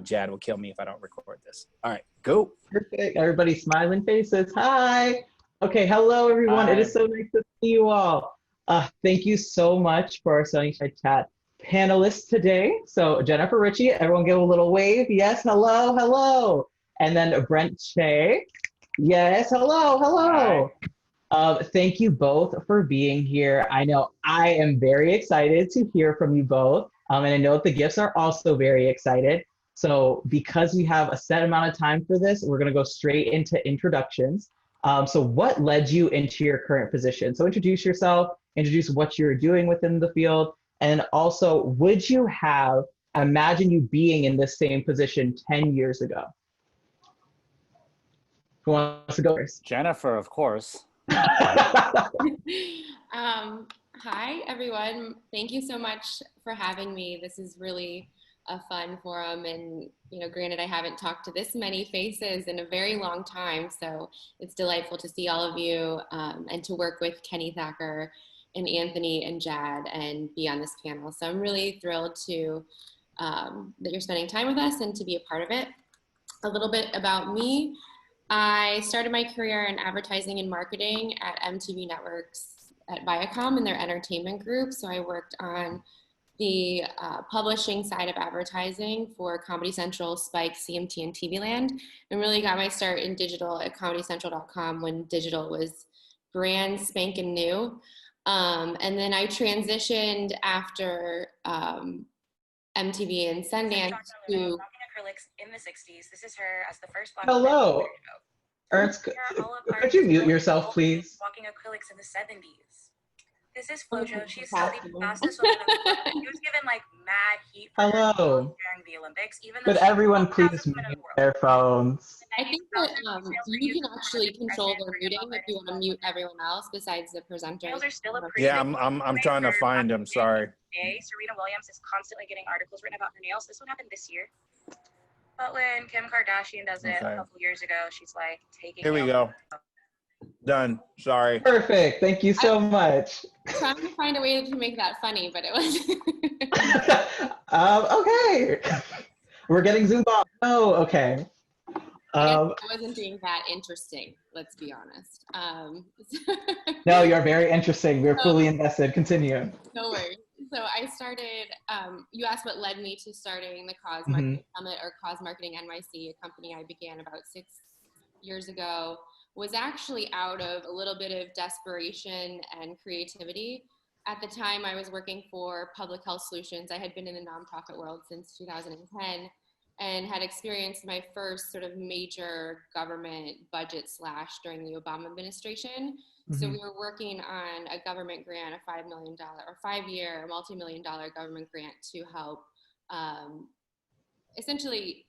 Jad will kill me if I don't record this. All right, go. Perfect. Everybody smiling faces. Hi. Okay, hello everyone. Hi. It is so nice to see you all. Thank you so much for our Sunnyside Chat panelists today. So Jennifer, Richey, everyone give a little wave. Yes, hello, hello. And then Brent Choi. Yes, hello, hello. Thank you both for being here. I know I am very excited to hear from you both. And I know the gifts are also very excited. So because we have a set amount of time for this, we're going to go straight into introductions. So what led you into your current position? So introduce yourself, introduce what you're doing within the field, and also would you have imagined you being in this same position 10 years ago? Who wants to go first? Jennifer, of course. Hi, everyone. Thank you so much for having me. This is really a fun forum, and granted, I haven't talked to this many faces in a very long time, so it's delightful to see all of you and to work with Kenny Thacker and Anthony and Jad and be on this panel. So I'm really thrilled to that you're spending time with us and to be a part of it. A little bit about me. I started my career in advertising and marketing at MTV Networks at Viacom in their entertainment group. So I worked on the publishing side of advertising for Comedy Central, Spike, CMT, and TV Land, and really got my start in digital at ComedyCentral.com when digital was brand spanking new. And then I transitioned after MTV and Sundance to acrylics in the 60s. This is her as the first black Hello. Ernst, could you mute yourself, please? Walking acrylics in the 70s. This is Flojo. She's the fastest woman. She was given like mad heat for her during the Olympics. Even though could everyone please mute their phones? I think that you can actually control their muting if you want to mute everyone else besides the presenters. Yeah, I'm trying to find them. Sorry. Serena Williams is constantly getting articles written about her nails. This one happened this year. But when Kim Kardashian does it a couple years ago, she's like taking. Here we go. Done. Sorry. Perfect. Thank you so much. Trying to find a way to make that funny, but it was. Okay. We're getting zoomed off. Oh, okay. I wasn't being that interesting, let's be honest. No, you're very interesting. We're fully invested. Continue. No worries. So I started, you asked what led me to starting the Cause Marketing Summit or Cause Marketing NYC, a company I began about 6 years ago, was actually out of a little bit of desperation and creativity. At the time, I was working for Public Health Solutions. I had been in the nonprofit world since 2010 and had experienced my first sort of major government budget slash during the Obama administration. So we were working on a government grant, a $5 million or 5-year multi-million-dollar government grant to help essentially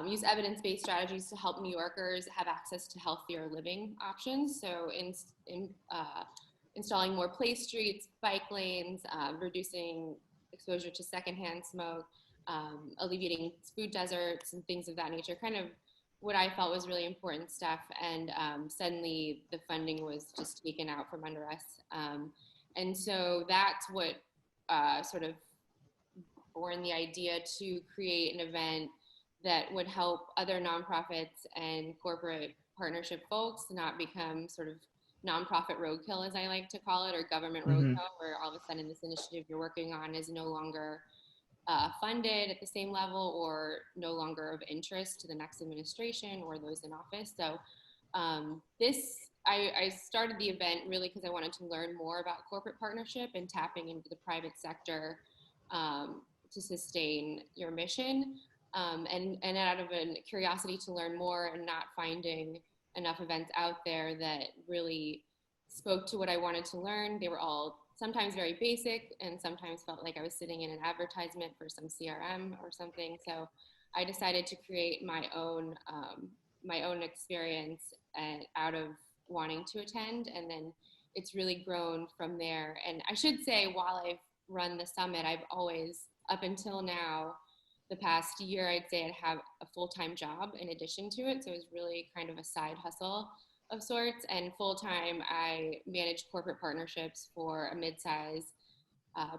use evidence-based strategies to help New Yorkers have access to healthier living options. So installing more play streets, bike lanes, reducing exposure to secondhand smoke, alleviating food deserts and things of that nature, kind of what I felt was really important stuff. And suddenly the funding was just taken out from under us. And so that's what sort of born the idea to create an event that would help other nonprofits and corporate partnership folks not become sort of nonprofit roadkill, as I like to call it, or government roadkill, where all of a sudden this initiative you're working on is no longer funded at the same level or no longer of interest to the next administration or those in office. So I started the event really because I wanted to learn more about corporate partnership and tapping into the private sector to sustain your mission. And out of a curiosity to learn more and not finding enough events out there that really spoke to what I wanted to learn. They were all sometimes very basic and sometimes felt like I was sitting in an advertisement for some CRM or something. So I decided to create my own experience out of wanting to attend. And then it's really grown from there. And I should say, while I've run the summit, I've always, up until now, the past year, I'd say I'd have a full-time job in addition to it. So it was really kind of a side hustle of sorts. And full-time, I manage corporate partnerships for a mid-size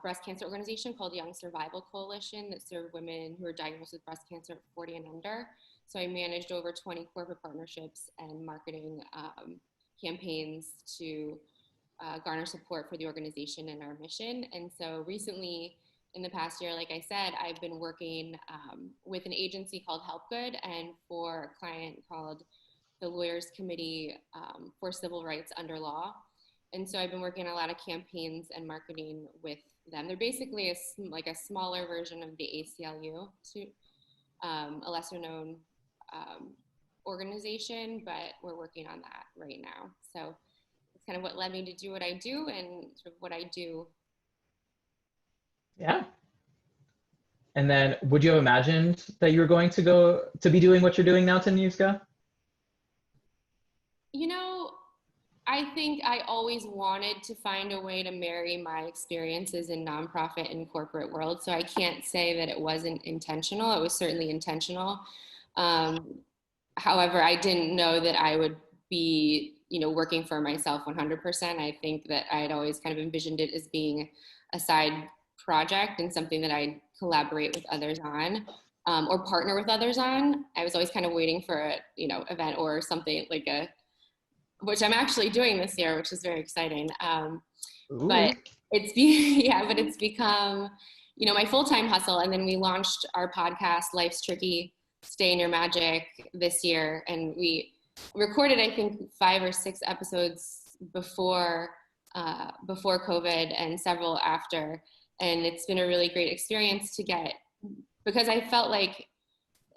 breast cancer organization called Young Survival Coalition that serve women who are diagnosed with breast cancer at 40 and under. So I managed over 20 corporate partnerships and marketing campaigns to garner support for the organization and our mission. And so recently, in the past year, like I said, I've been working with an agency called Help Good and for a client called the Lawyers Committee for Civil Rights Under Law. And so I've been working on a lot of campaigns and marketing with them. They're basically like a smaller version of the ACLU, a lesser known organization, but we're working on that right now. So it's kind of what led me to do what I do and sort of what I do. Yeah. And then would you have imagined that you were going to be doing what you're doing now 10 years ago? You know, I think I always wanted to find a way to marry my experiences in nonprofit and corporate world. So I can't say that it wasn't intentional. It was certainly intentional. However, I didn't know that I would be, working for myself 100%. I think that I'd always kind of envisioned it as being a side project and something that I'd collaborate with others on, or partner with others on. I was always kind of waiting for a, event or something like which I'm actually doing this year, which is very exciting. But it's become, my full-time hustle. And then we launched our podcast, Life's Tricky, Stay in Your Magic, this year. And we recorded, I think, 5 or 6 episodes before COVID and several after. And it's been a really great experience to get, because I felt like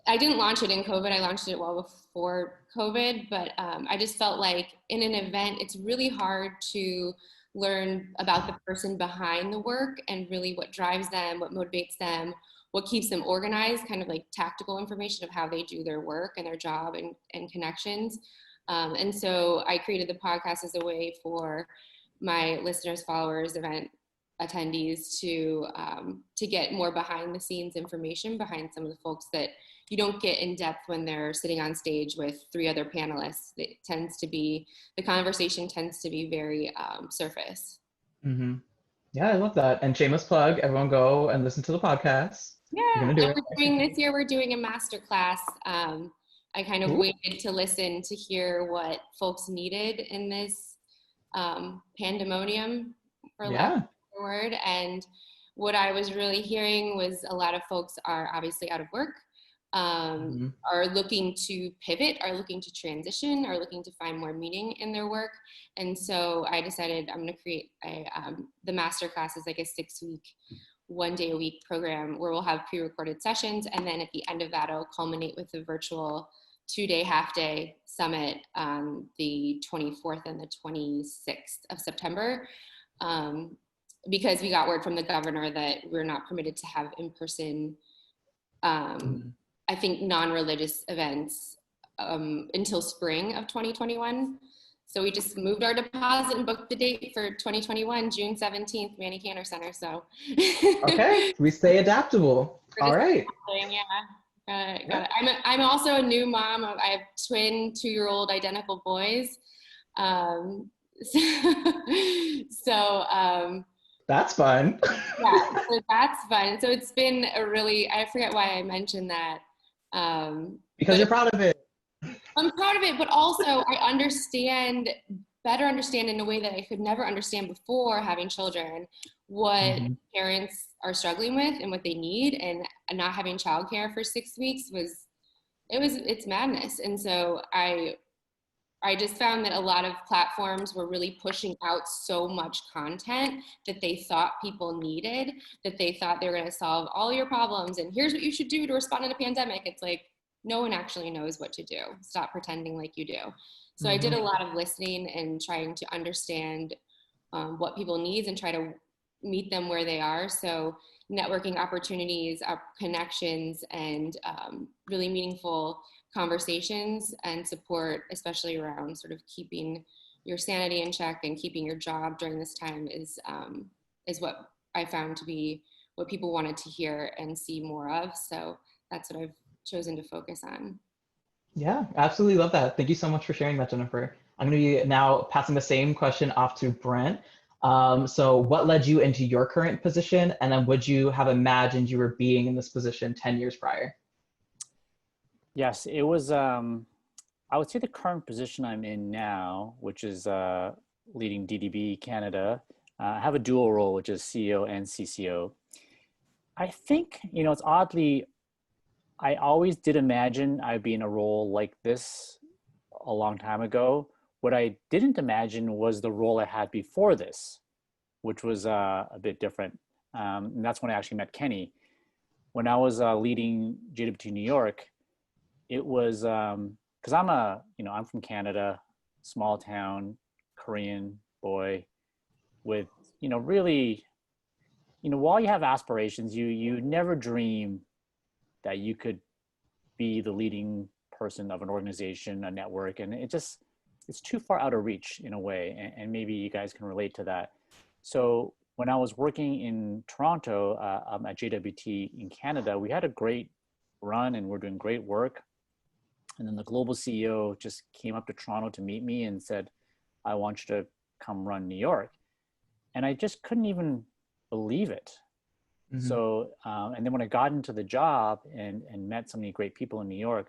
I didn't launch it in COVID. I launched it well before COVID, but I just felt like in an event, it's really hard to learn about the person behind the work and really what drives them, what motivates them, what keeps them organized, kind of like tactical information of how they do their work and their job and connections. And so I created the podcast as a way for my listeners, followers, event attendees to get more behind the scenes information behind some of the folks that you don't get in depth when they're sitting on stage with 3 other panelists. The conversation tends to be very surface. Mm-hmm. Yeah, I love that. And shameless plug, everyone go and listen to the podcast. Yeah, this year we're doing a masterclass. I kind of waited to listen to hear what folks needed in this pandemonium, for lack of a word. And what I was really hearing was a lot of folks are obviously out of work, are looking to pivot, are looking to transition, are looking to find more meaning in their work. And so I decided I'm going to create the masterclass is like a 6-week, 1-day-a-week program where we'll have pre-recorded sessions. And then at the end of that, it'll culminate with a virtual 2-day, half-day summit on the 24th and the 26th of September. Because we got word from the governor that we're not permitted to have in-person, I think, non-religious events until spring of 2021. So we just moved our deposit and booked the date for 2021, June 17th, Manny Cantor Center. So okay, we stay adaptable. All right. Yeah, got it. I'm also a new mom. I have twin 2-year-old identical boys. That's fun. Yeah, so that's fun. So it's been I forget why I mentioned that. Because you're proud of it. I'm proud of it, but also I better understand in a way that I could never understand before having children, what parents are struggling with and what they need, and not having childcare for 6 weeks it's madness. And so I just found that a lot of platforms were really pushing out so much content that they thought people needed, that they thought they were going to solve all your problems and here's what you should do to respond in a pandemic. It's like, no one actually knows what to do. Stop pretending like you do. So I did a lot of listening and trying to understand what people need and try to meet them where they are. So networking opportunities, connections, and really meaningful conversations and support, especially around sort of keeping your sanity in check and keeping your job during this time is what I found to be what people wanted to hear and see more of. So that's what I've chosen to focus on. Yeah, absolutely love that. Thank you so much for sharing that, Jennifer. I'm going to be now passing the same question off to Brent. So what led you into your current position? And then would you have imagined you were being in this position 10 years prior? Yes, it was, I would say the current position I'm in now, which is leading DDB Canada. I have a dual role, which is CEO and CCO. I think, it's oddly, I always did imagine I'd be in a role like this a long time ago. What I didn't imagine was the role I had before this, which was a bit different. And that's when I actually met Kenny. When I was leading JWT New York, it was because I'm from Canada, small town, Korean boy with, really, while you have aspirations, you never dream that you could be the leading person of an organization, a network, and it's too far out of reach in a way, and maybe you guys can relate to that. So when I was working in Toronto at JWT in Canada, we had a great run and we're doing great work. And then the global CEO just came up to Toronto to meet me and said, I want you to come run New York. And I just couldn't even believe it. Mm-hmm. So, and then when I got into the job and met so many great people in New York,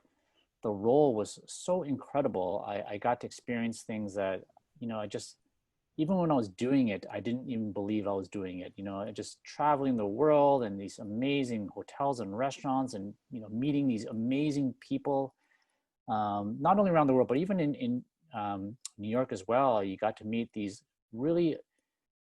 the role was so incredible. I got to experience things that, even when I was doing it, I didn't even believe I was doing it. Just traveling the world and these amazing hotels and restaurants and, meeting these amazing people, not only around the world, but even in New York as well. You got to meet these really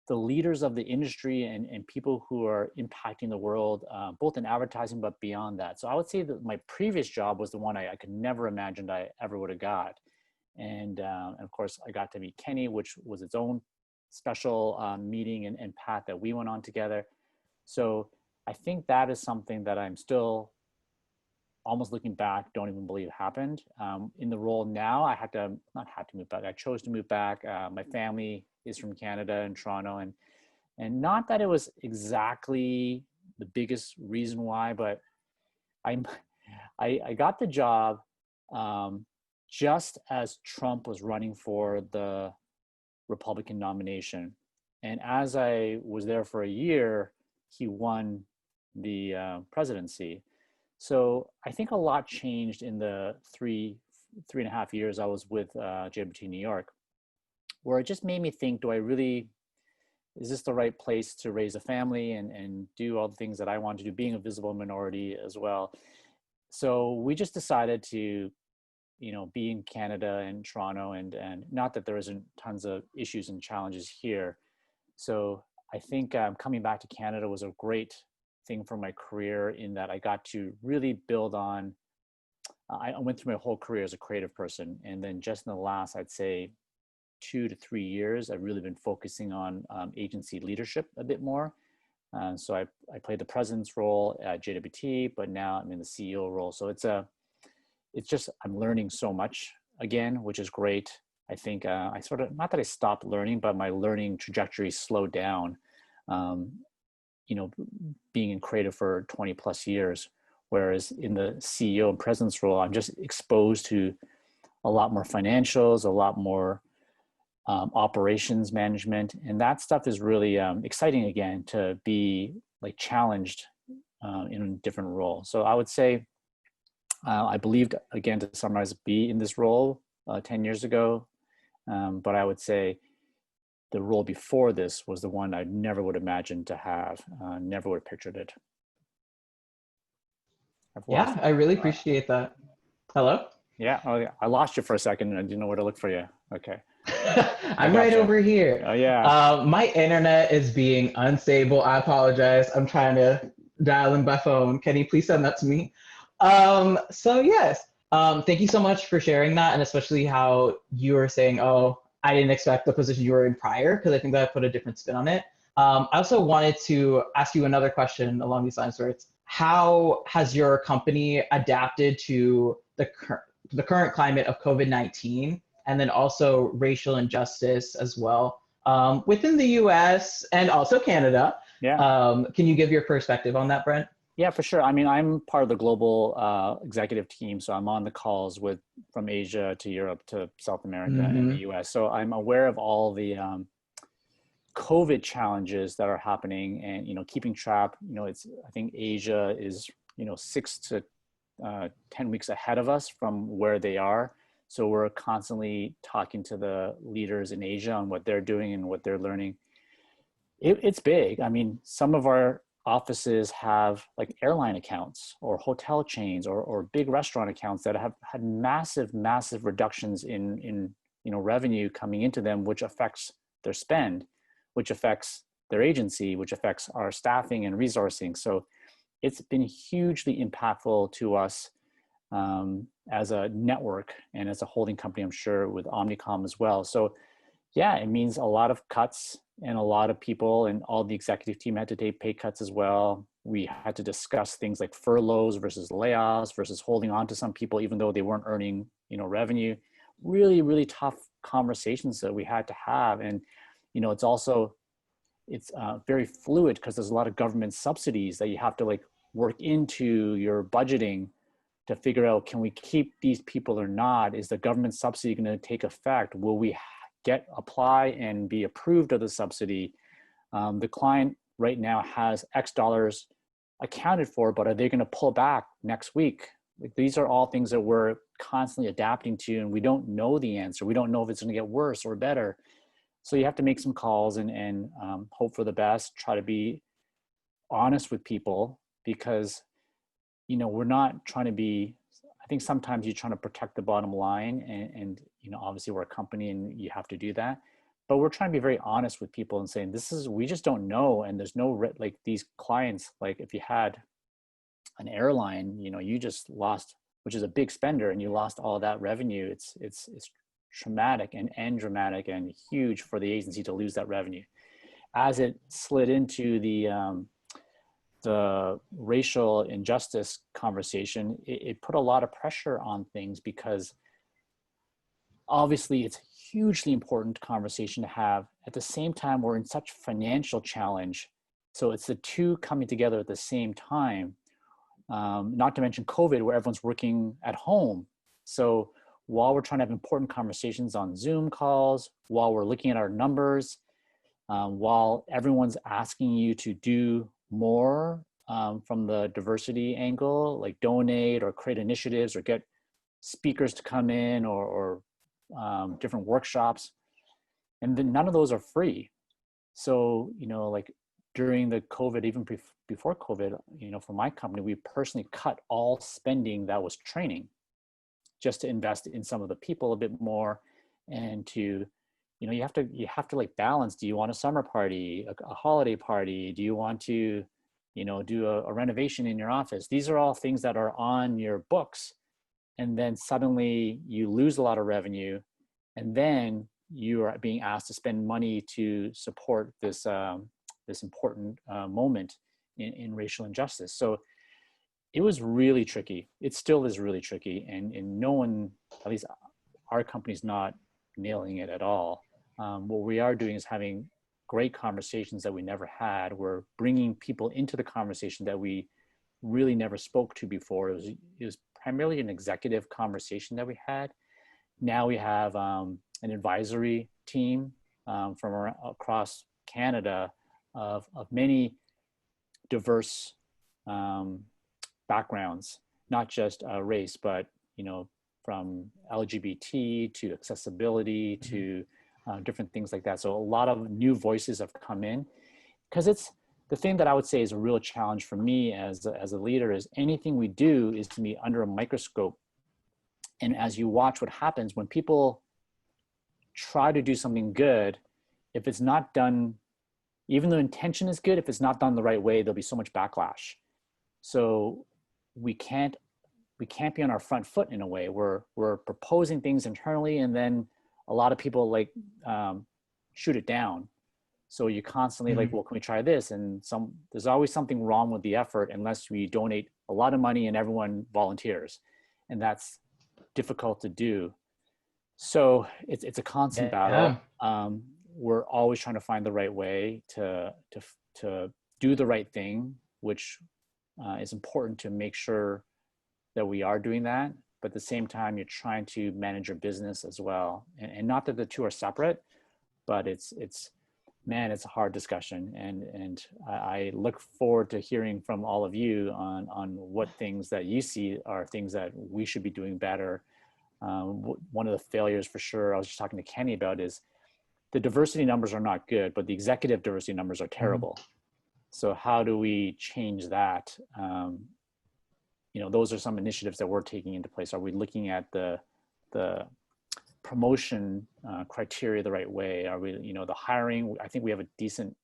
the leaders of the industry and people who are impacting the world, both in advertising, but beyond that. So I would say that my previous job was the one I could never imagined I ever would have got. And of course, I got to meet Kenny, which was its own special meeting and path that we went on together. So I think that is something that I'm still almost looking back, don't even believe happened. In the role now, I chose to move back. My family is from Canada and Toronto, and not that it was exactly the biggest reason why, but I got the job just as Trump was running for the Republican nomination. And as I was there for a year, he won the presidency. So I think a lot changed in the three and a half years I was with JWT New York, where it just made me think, is this the right place to raise a family and do all the things that I want to do, being a visible minority as well. So we just decided to, be in Canada and Toronto, and not that there isn't tons of issues and challenges here. So I think coming back to Canada was a great thing for my career in that I got to really build on, I went through my whole career as a creative person. And then just in the last, I'd say 2 to 3 years, I've really been focusing on agency leadership a bit more. So I played the president's role at JWT, but now I'm in the CEO role. So it's just, I'm learning so much again, which is great. I think I sort of, not that I stopped learning, but my learning trajectory slowed down. Being in creative for 20 plus years, whereas in the CEO and president's role, I'm just exposed to a lot more financials, a lot more operations management. And that stuff is really exciting again, to be like challenged in a different role. So I would say, I believed, again, to summarize, be in this role 10 years ago. But I would say the role before this was the one I never would imagine to have, never would have pictured it. Yeah, I really appreciate that. Hello? Yeah, oh, yeah. I lost you for a second and I didn't know where to look for you. Okay. I'm right over here. Oh, yeah. My internet is being unstable. I apologize. I'm trying to dial in by phone. Can you please send that to me? So yes, thank you so much for sharing that, and especially how you were saying, oh, I didn't expect the position you were in prior, because I think that put a different spin on it. I also wanted to ask you another question along these lines, where it's, how has your company adapted to the current climate of COVID-19, and then also racial injustice as well, within the US and also Canada? Yeah. Can you give your perspective on that, Brent? Yeah, for sure. I mean, I'm part of the global executive team, so I'm on the calls from Asia to Europe to South America and the US. So I'm aware of all the COVID challenges that are happening, and, you know, keeping track, you know, I think Asia is, you know, 6 to 10 weeks ahead of us from where they are. So we're constantly talking to the leaders in Asia on what they're doing and what they're learning. It's big. I mean, some of our offices have like airline accounts or hotel chains or big restaurant accounts that have had massive reductions in you know, revenue coming into them, which affects their spend, which affects their agency, which affects our staffing and resourcing. So it's been hugely impactful to us as a network and as a holding company, I'm sure, with Omnicom as well. So yeah, it means a lot of cuts, and a lot of people and all the executive team had to take pay cuts as well. We had to discuss things like furloughs versus layoffs versus holding on to some people even though they weren't earning, you know, revenue. Really tough conversations that we had to have. And, you know, it's very fluid because there's a lot of government subsidies that you have to like work into your budgeting to figure out, can we keep these people or not? Is the government subsidy going to take effect? Will we apply and be approved of the subsidy? The client right now has X dollars accounted for, but are they going to pull back next week? Like, these are all things that we're constantly adapting to, and we don't know the answer. We don't know if it's going to get worse or better. So you have to make some calls and hope for the best, try to be honest with people, because, you know, we're not trying to be, I think sometimes you're trying to protect the bottom line, and you know, obviously we're a company and you have to do that, but we're trying to be very honest with people and saying, we just don't know. And there's no, like, these clients, like if you had an airline, you know, you just lost, which is a big spender, and you lost all that revenue. It's traumatic and dramatic and huge for the agency to lose that revenue. As it slid into the racial injustice conversation, it put a lot of pressure on things, because obviously it's a hugely important conversation to have. At the same time, we're in such financial challenge. So it's the two coming together at the same time. Not to mention COVID, where everyone's working at home. So while we're trying to have important conversations on Zoom calls, while we're looking at our numbers, while everyone's asking you to do more from the diversity angle, like donate or create initiatives or get speakers to come in or different workshops, and then none of those are free. So, you know, like during the COVID, even before COVID, you know, for my company, we personally cut all spending that was training, just to invest in some of the people a bit more, and to, you know, you have to like balance. Do you want a summer party, a holiday party? Do you want to, you know, do a renovation in your office? These are all things that are on your books, and then suddenly you lose a lot of revenue, and then you are being asked to spend money to support this this important moment in racial injustice. So it was really tricky. It still is really tricky, and no one, at least our company's not nailing it at all. What we are doing is having great conversations that we never had. We're bringing people into the conversation that we really never spoke to before. It was primarily an executive conversation that we had. Now we have an advisory team from across Canada of many diverse backgrounds, not just race, but, you know, from LGBT to accessibility to different things like that. So a lot of new voices have come in, because it's the thing that I would say is a real challenge for me as a leader is anything we do is to be under a microscope. And as you watch what happens when people try to do something good, if it's not done, even though intention is good, if it's not done the right way, there'll be so much backlash. So we can't be on our front foot in a way. We're proposing things internally, and then a lot of people like shoot it down. So you're constantly like, well, can we try this? And there's always something wrong with the effort unless we donate a lot of money and everyone volunteers, and that's difficult to do. So it's a constant battle. We're always trying to find the right way to do the right thing, which is important to make sure that we are doing that. But at the same time, you're trying to manage your business as well. And not that the two are separate, but it's man, it's a hard discussion, and I look forward to hearing from all of you on what things that you see are things that we should be doing better. One of the failures for sure, I was just talking to Kenny about, is the diversity numbers are not good, but the executive diversity numbers are terrible. So how do we change that? Those are some initiatives that we're taking into place. Are we looking at the promotion criteria the right way? Are we, the hiring? I think we have a decent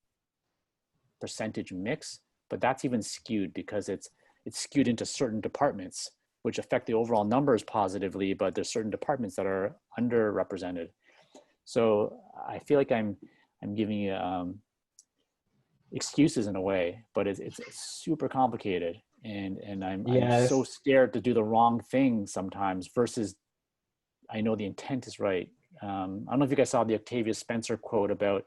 percentage mix, but that's even skewed because it's skewed into certain departments, which affect the overall numbers positively, but there's certain departments that are underrepresented. So I feel like I'm giving you excuses in a way, but it's super complicated, and I'm so scared to do the wrong thing sometimes versus I know the intent is right. I don't know if you guys saw the Octavia Spencer quote about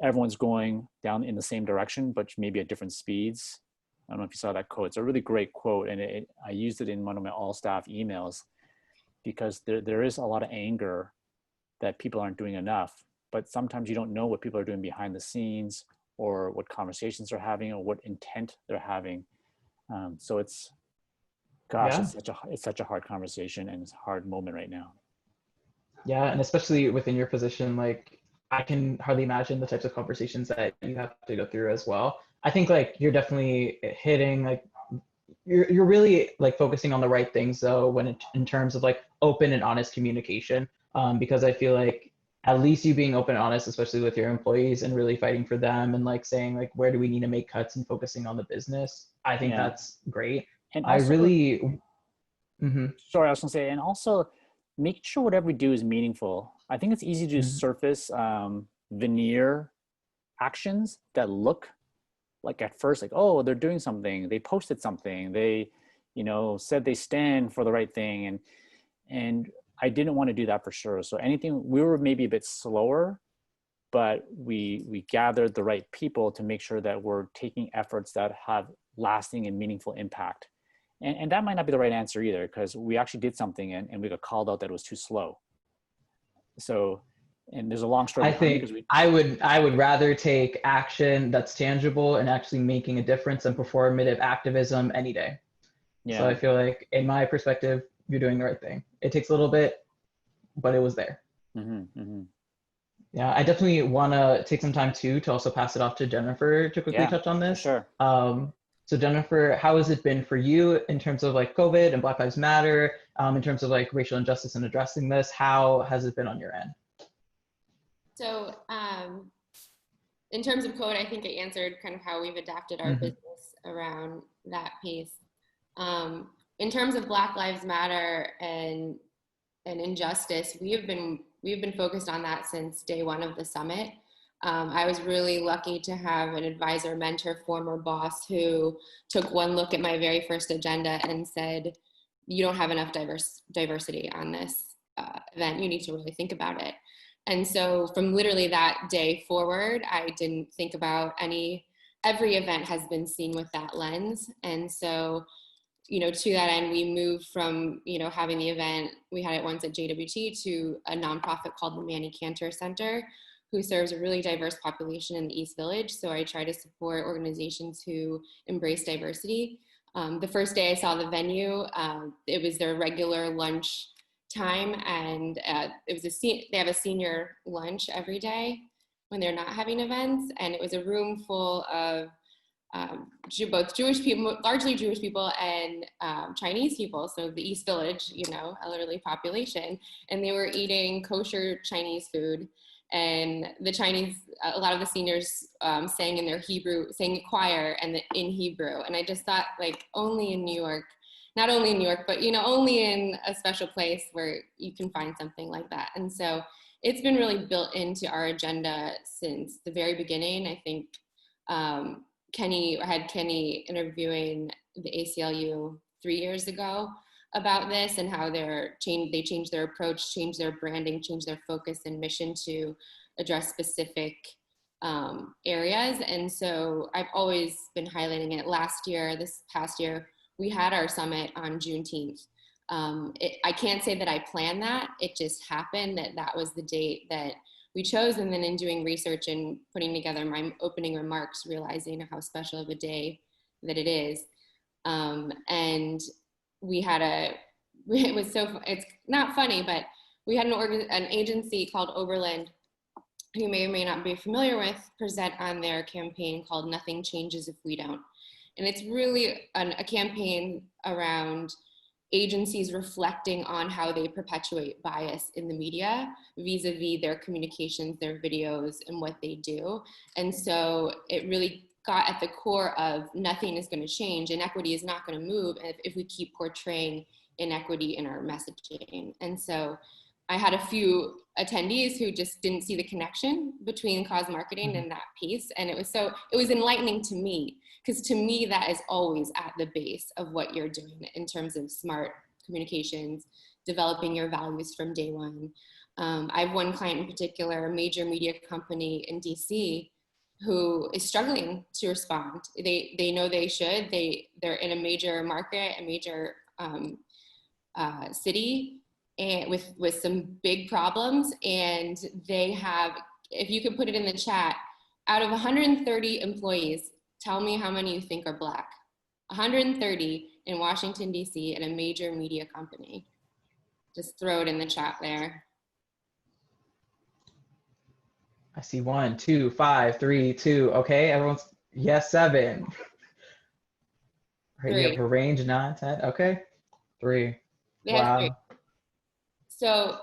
everyone's going down in the same direction, but maybe at different speeds. I don't know if you saw that quote. It's a really great quote, and I used it in one of my all staff emails because there is a lot of anger that people aren't doing enough, but sometimes you don't know what people are doing behind the scenes or what conversations they're having or what intent they're having. So it's such a hard conversation, and it's a hard moment right now. Yeah, and especially within your position, like I can hardly imagine the types of conversations that you have to go through as well. I think like you're definitely hitting like you're really like focusing on the right things though when in terms of like open and honest communication. Because I feel like at least you being open and honest, especially with your employees and really fighting for them and like saying like where do we need to make cuts and focusing on the business. I think that's great. And I also, really sorry, I was gonna say, and also make sure whatever we do is meaningful. I think it's easy to surface veneer actions that look like at first like, oh, they're doing something, they posted something, they said they stand for the right thing, and I didn't want to do that for sure. So anything, we were maybe a bit slower, but we gathered the right people to make sure that we're taking efforts that have lasting and meaningful impact. And that might not be the right answer either, because we actually did something and we got called out that it was too slow. So, and there's a long story. I think I would rather take action that's tangible and actually making a difference than performative activism any day. Yeah. So I feel like in my perspective, you're doing the right thing. It takes a little bit, but it was there. Yeah, I definitely want to take some time too to also pass it off to Jennifer to quickly touch on this. Sure. So Jennifer, how has it been for you in terms of like COVID and Black Lives Matter, in terms of like racial injustice and addressing this? How has it been on your end? So in terms of COVID, I think I answered kind of how we've adapted our business around that piece. In terms of Black Lives Matter and injustice, we've been focused on that since day one of the summit. I was really lucky to have an advisor, mentor, former boss who took one look at my very first agenda and said, you don't have enough diversity on this event. You need to really think about it. And so from literally that day forward, I didn't think about every event has been seen with that lens. And so, to that end, we moved from, having the event, we had it once at JWT, to a nonprofit called the Manny Cantor Center, who serves a really diverse population in the East Village. So I try to support organizations who embrace diversity. The first day I saw the venue, it was their regular lunch time, and they have a senior lunch every day when they're not having events, and it was a room full of both Jewish people, largely Jewish people, and Chinese people, so the East Village, elderly population, and they were eating kosher Chinese food, and the Chinese, a lot of the seniors sang in their Hebrew, sang a choir and in Hebrew, and I just thought, like, only in New York, not only in New York, but only in a special place where you can find something like that. And so it's been really built into our agenda since the very beginning. I think I had Kenny interviewing the ACLU 3 years ago about this and how they changed their approach, changed their branding, changed their focus and mission to address specific areas. And so I've always been highlighting it. This past year, we had our summit on Juneteenth. I can't say that I planned that. It just happened that was the date that we chose. And then in doing research and putting together my opening remarks, realizing how special of a day that it is. And we had it's not funny, but we had an agency called Oberland, who you may or may not be familiar with, present on their campaign called Nothing Changes If We Don't. And it's really a campaign around agencies reflecting on how they perpetuate bias in the media vis-a-vis their communications, their videos, and what they do. And so it really got at the core of nothing is going to change. Inequity is not going to move if we keep portraying inequity in our messaging. And so I had a few attendees who just didn't see the connection between cause marketing and that piece. And it was enlightening to me, because to me, that is always at the base of what you're doing in terms of smart communications, developing your values from day one. I have one client in particular, a major media company in DC, who is struggling to respond. They know they should. They're in a major market, a major city, and with some big problems. And they have, if you could put it in the chat, out of 130 employees, tell me how many you think are Black. 130 in Washington, D.C. at a major media company. Just throw it in the chat there. I see 1, 2, 5, 3, 2. Okay, everyone's, yes, 7. Right, you have a range, 9, 10. Okay, 3. Wow. 3. So,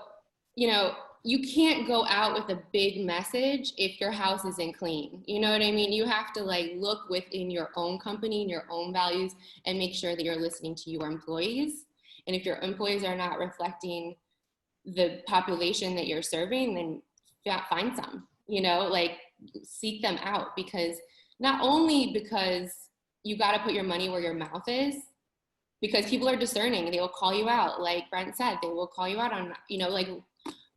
you can't go out with a big message if your house isn't clean. You know what I mean? You have to look within your own company and your own values and make sure that you're listening to your employees. And if your employees are not reflecting the population that you're serving, then find some, seek them out, because not only because you got to put your money where your mouth is, because people are discerning, they will call you out. Like Brent said, they will call you out on,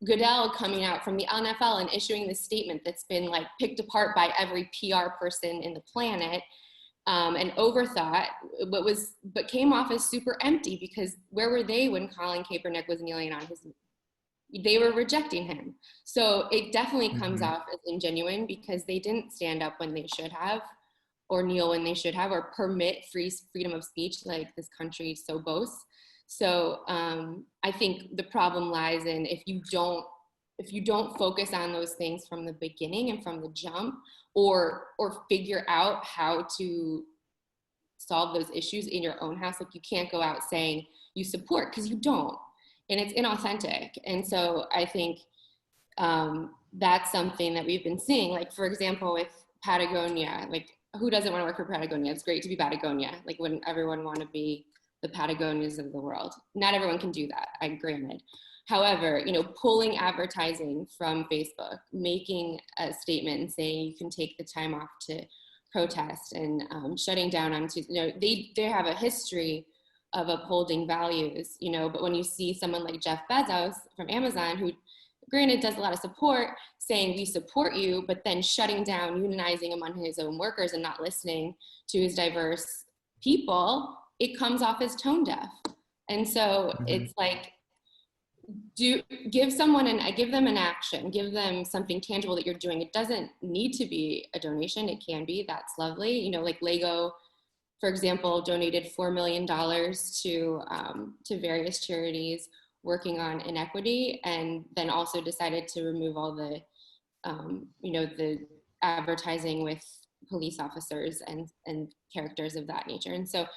Goodell coming out from the NFL and issuing this statement that's been picked apart by every PR person in the planet, and overthought, but came off as super empty, because where were they when Colin Kaepernick was kneeling on his knee? They were rejecting him. So it definitely comes off as ingenuine, because they didn't stand up when they should have, or kneel when they should have, or permit freedom of speech like this country so boasts. So I think the problem lies in if you don't focus on those things from the beginning and from the jump, or figure out how to solve those issues in your own house. You can't go out saying you support, because you don't, and it's inauthentic. And so I think that's something that we've been seeing. For example, with Patagonia, who doesn't want to work for Patagonia? It's great to be Patagonia. Wouldn't everyone want to be the Patagonias of the world? Not everyone can do that, granted. However, pulling advertising from Facebook, making a statement and saying you can take the time off to protest, and shutting down on Tuesday. They have a history of upholding values, but when you see someone like Jeff Bezos from Amazon, who granted does a lot of support, saying we support you, but then shutting down, unionizing among his own workers and not listening to his diverse people, it comes off as tone deaf. And so it's give them an action, give them something tangible that you're doing. It doesn't need to be a donation. It can be, that's lovely. Lego, for example, donated $4 million to various charities working on inequity, and then also decided to remove all the, the advertising with police officers and characters of that nature. And so,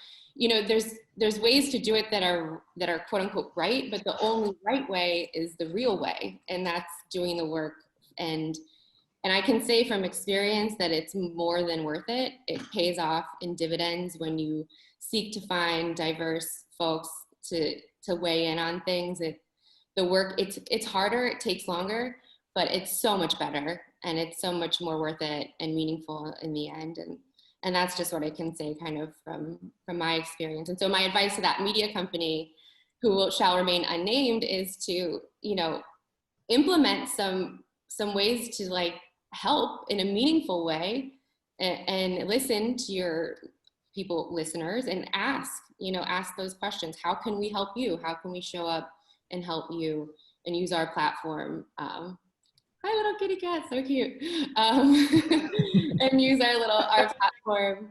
there's ways to do it that are quote unquote right, but the only right way is the real way, and that's doing the work. And I can say from experience that it's more than worth it. It pays off in dividends when you seek to find diverse folks to weigh in on things. It's harder, it takes longer, but it's so much better, and it's so much more worth it and meaningful in the end. And that's just what I can say kind of from my experience. And so my advice to that media company, who shall remain unnamed, is to, implement some ways to help in a meaningful way, and listen to your listeners, and ask those questions. How can we help you? How can we show up and help you and use our platform Hi, little kitty cat, so cute. And use our platform.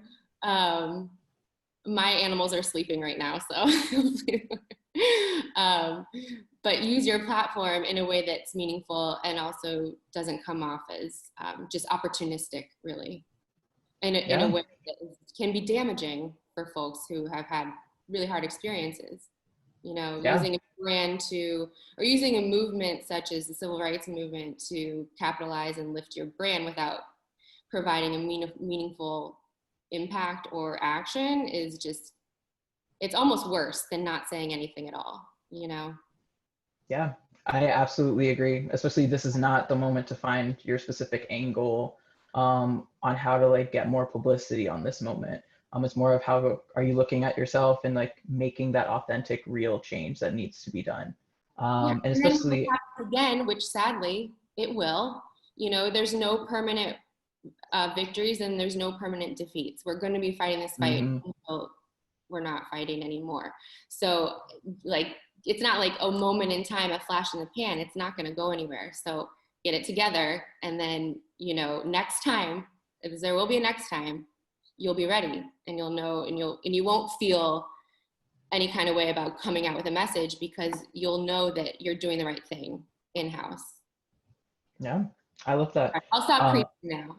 My animals are sleeping right now, so but use your platform in a way that's meaningful and also doesn't come off as just opportunistic, really, in a way that can be damaging for folks who have had really hard experiences. You know, using a brand or using a movement such as the civil rights movement to capitalize and lift your brand without providing a meaningful impact or action is just, it's almost worse than not saying anything at all, you know? Yeah, I absolutely agree. Especially this is not the moment to find your specific angle on how to like get more publicity on this moment. It's more of how are you looking at yourself and like making that authentic, real change that needs to be done. And especially again, which sadly it will. You know, there's no permanent victories and there's no permanent defeats. We're going to be fighting this fight until we're not fighting anymore. So like, it's not like a moment in time, a flash in the pan. It's not going to go anywhere. So get it together. And then, you know, next time, if there will be a next time, you'll be ready and you'll know, and you won't feel any kind of way about coming out with a message because you'll know that you're doing the right thing in-house. Yeah, I love that. I'll stop preaching now.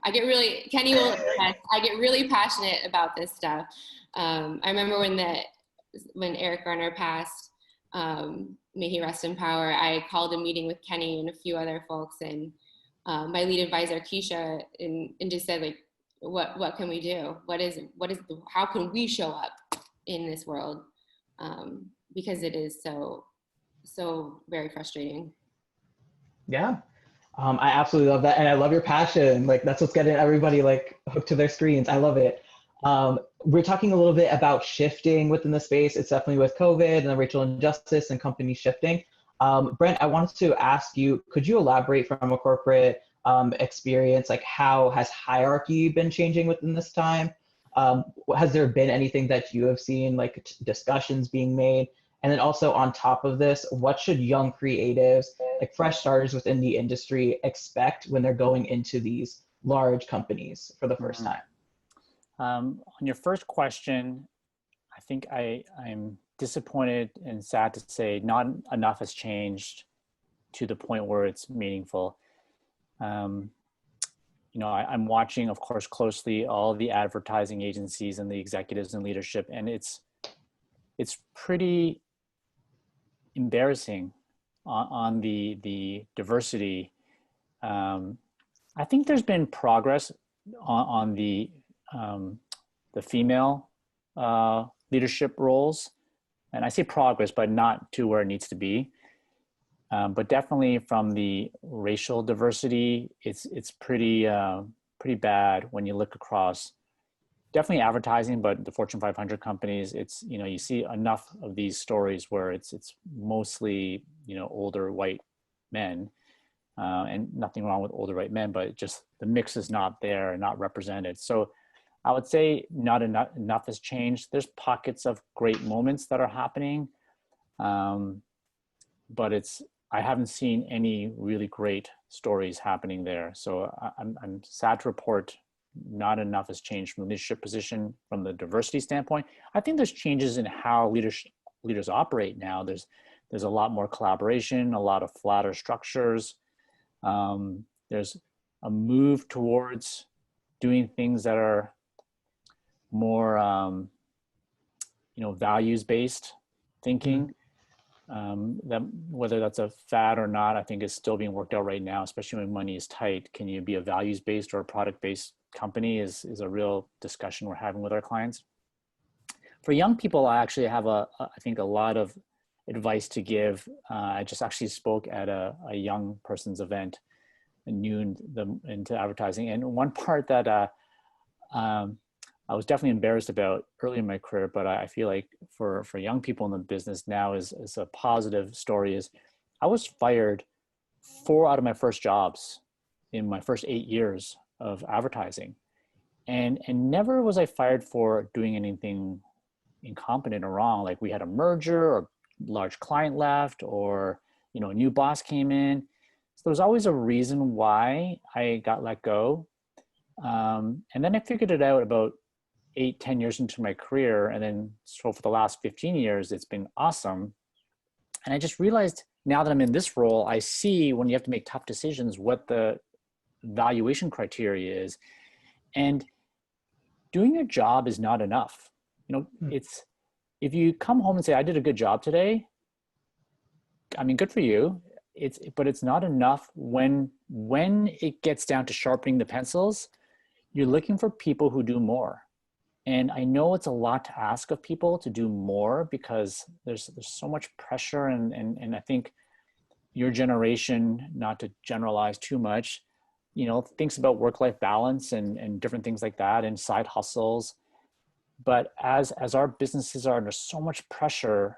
Kenny will attest, I get really passionate about this stuff. I remember when Eric Garner passed, may he rest in power, I called a meeting with Kenny and a few other folks and my lead advisor, Keisha, and just said like, what can we do? How can we show up in this world? Because it is so very frustrating. Yeah. I absolutely love that. And I love your passion. Like that's what's getting everybody like hooked to their screens. I love it. We're talking a little bit about shifting within the space. It's definitely with COVID and the racial injustice and companies shifting. Brent, I wanted to ask you, could you elaborate from a corporate experience, like how has hierarchy been changing within this time? Has there been anything that you have seen, like discussions being made? And then also on top of this, what should young creatives, like fresh starters within the industry, expect when they're going into these large companies for the first time? On your first question, I think I'm disappointed and sad to say not enough has changed to the point where it's meaningful. You know, I'm watching, of course, closely all the advertising agencies and the executives and leadership, and it's pretty embarrassing on the diversity. I think there's been progress on the female leadership roles, and I say progress, but not to where it needs to be. But definitely from the racial diversity, it's pretty bad when you look across. Definitely advertising, but the Fortune 500 companies, it's, you know, you see enough of these stories where it's mostly, you know, older white men, and nothing wrong with older white men, but just the mix is not there and not represented. So I would say not enough has changed. There's pockets of great moments that are happening, but I haven't seen any really great stories happening there. So I'm sad to report not enough has changed from the leadership position, from the diversity standpoint. I think there's changes in how leaders operate now. There's a lot more collaboration, a lot of flatter structures. There's a move towards doing things that are more, you know, values-based thinking. That whether that's a fad or not, I think is still being worked out right now, especially when money is tight. Can you be a values-based or a product-based company is a real discussion we're having with our clients. For young people, I actually have I think a lot of advice to give. I just actually spoke at a young person's event, new into advertising. And one part that I was definitely embarrassed about early in my career, but I feel like for young people in the business now is a positive story, is I was fired 4 out of my first jobs in my first 8 years of advertising. And never was I fired for doing anything incompetent or wrong. Like we had a merger or large client left, or, you know, a new boss came in. So there's always a reason why I got let go. And then I figured it out about 8-10 years into my career. And then so for the last 15 years, it's been awesome. And I just realized now that I'm in this role, I see when you have to make tough decisions, what the valuation criteria is. And doing your job is not enough. You know, it's, if you come home and say, I did a good job today, I mean, good for you. But it's not enough when it gets down to sharpening the pencils. You're looking for people who do more. And I know it's a lot to ask of people to do more because there's so much pressure, and I think your generation, not to generalize too much, you know, thinks about work-life balance and different things like that and side hustles. But as our businesses are under so much pressure,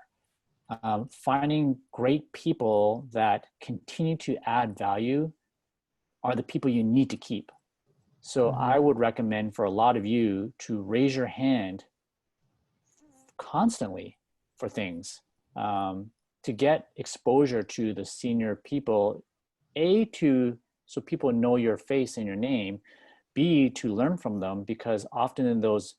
finding great people that continue to add value are the people you need to keep. So I would recommend for a lot of you to raise your hand constantly for things, to get exposure to the senior people, so people know your face and your name, B, to learn from them, because often in those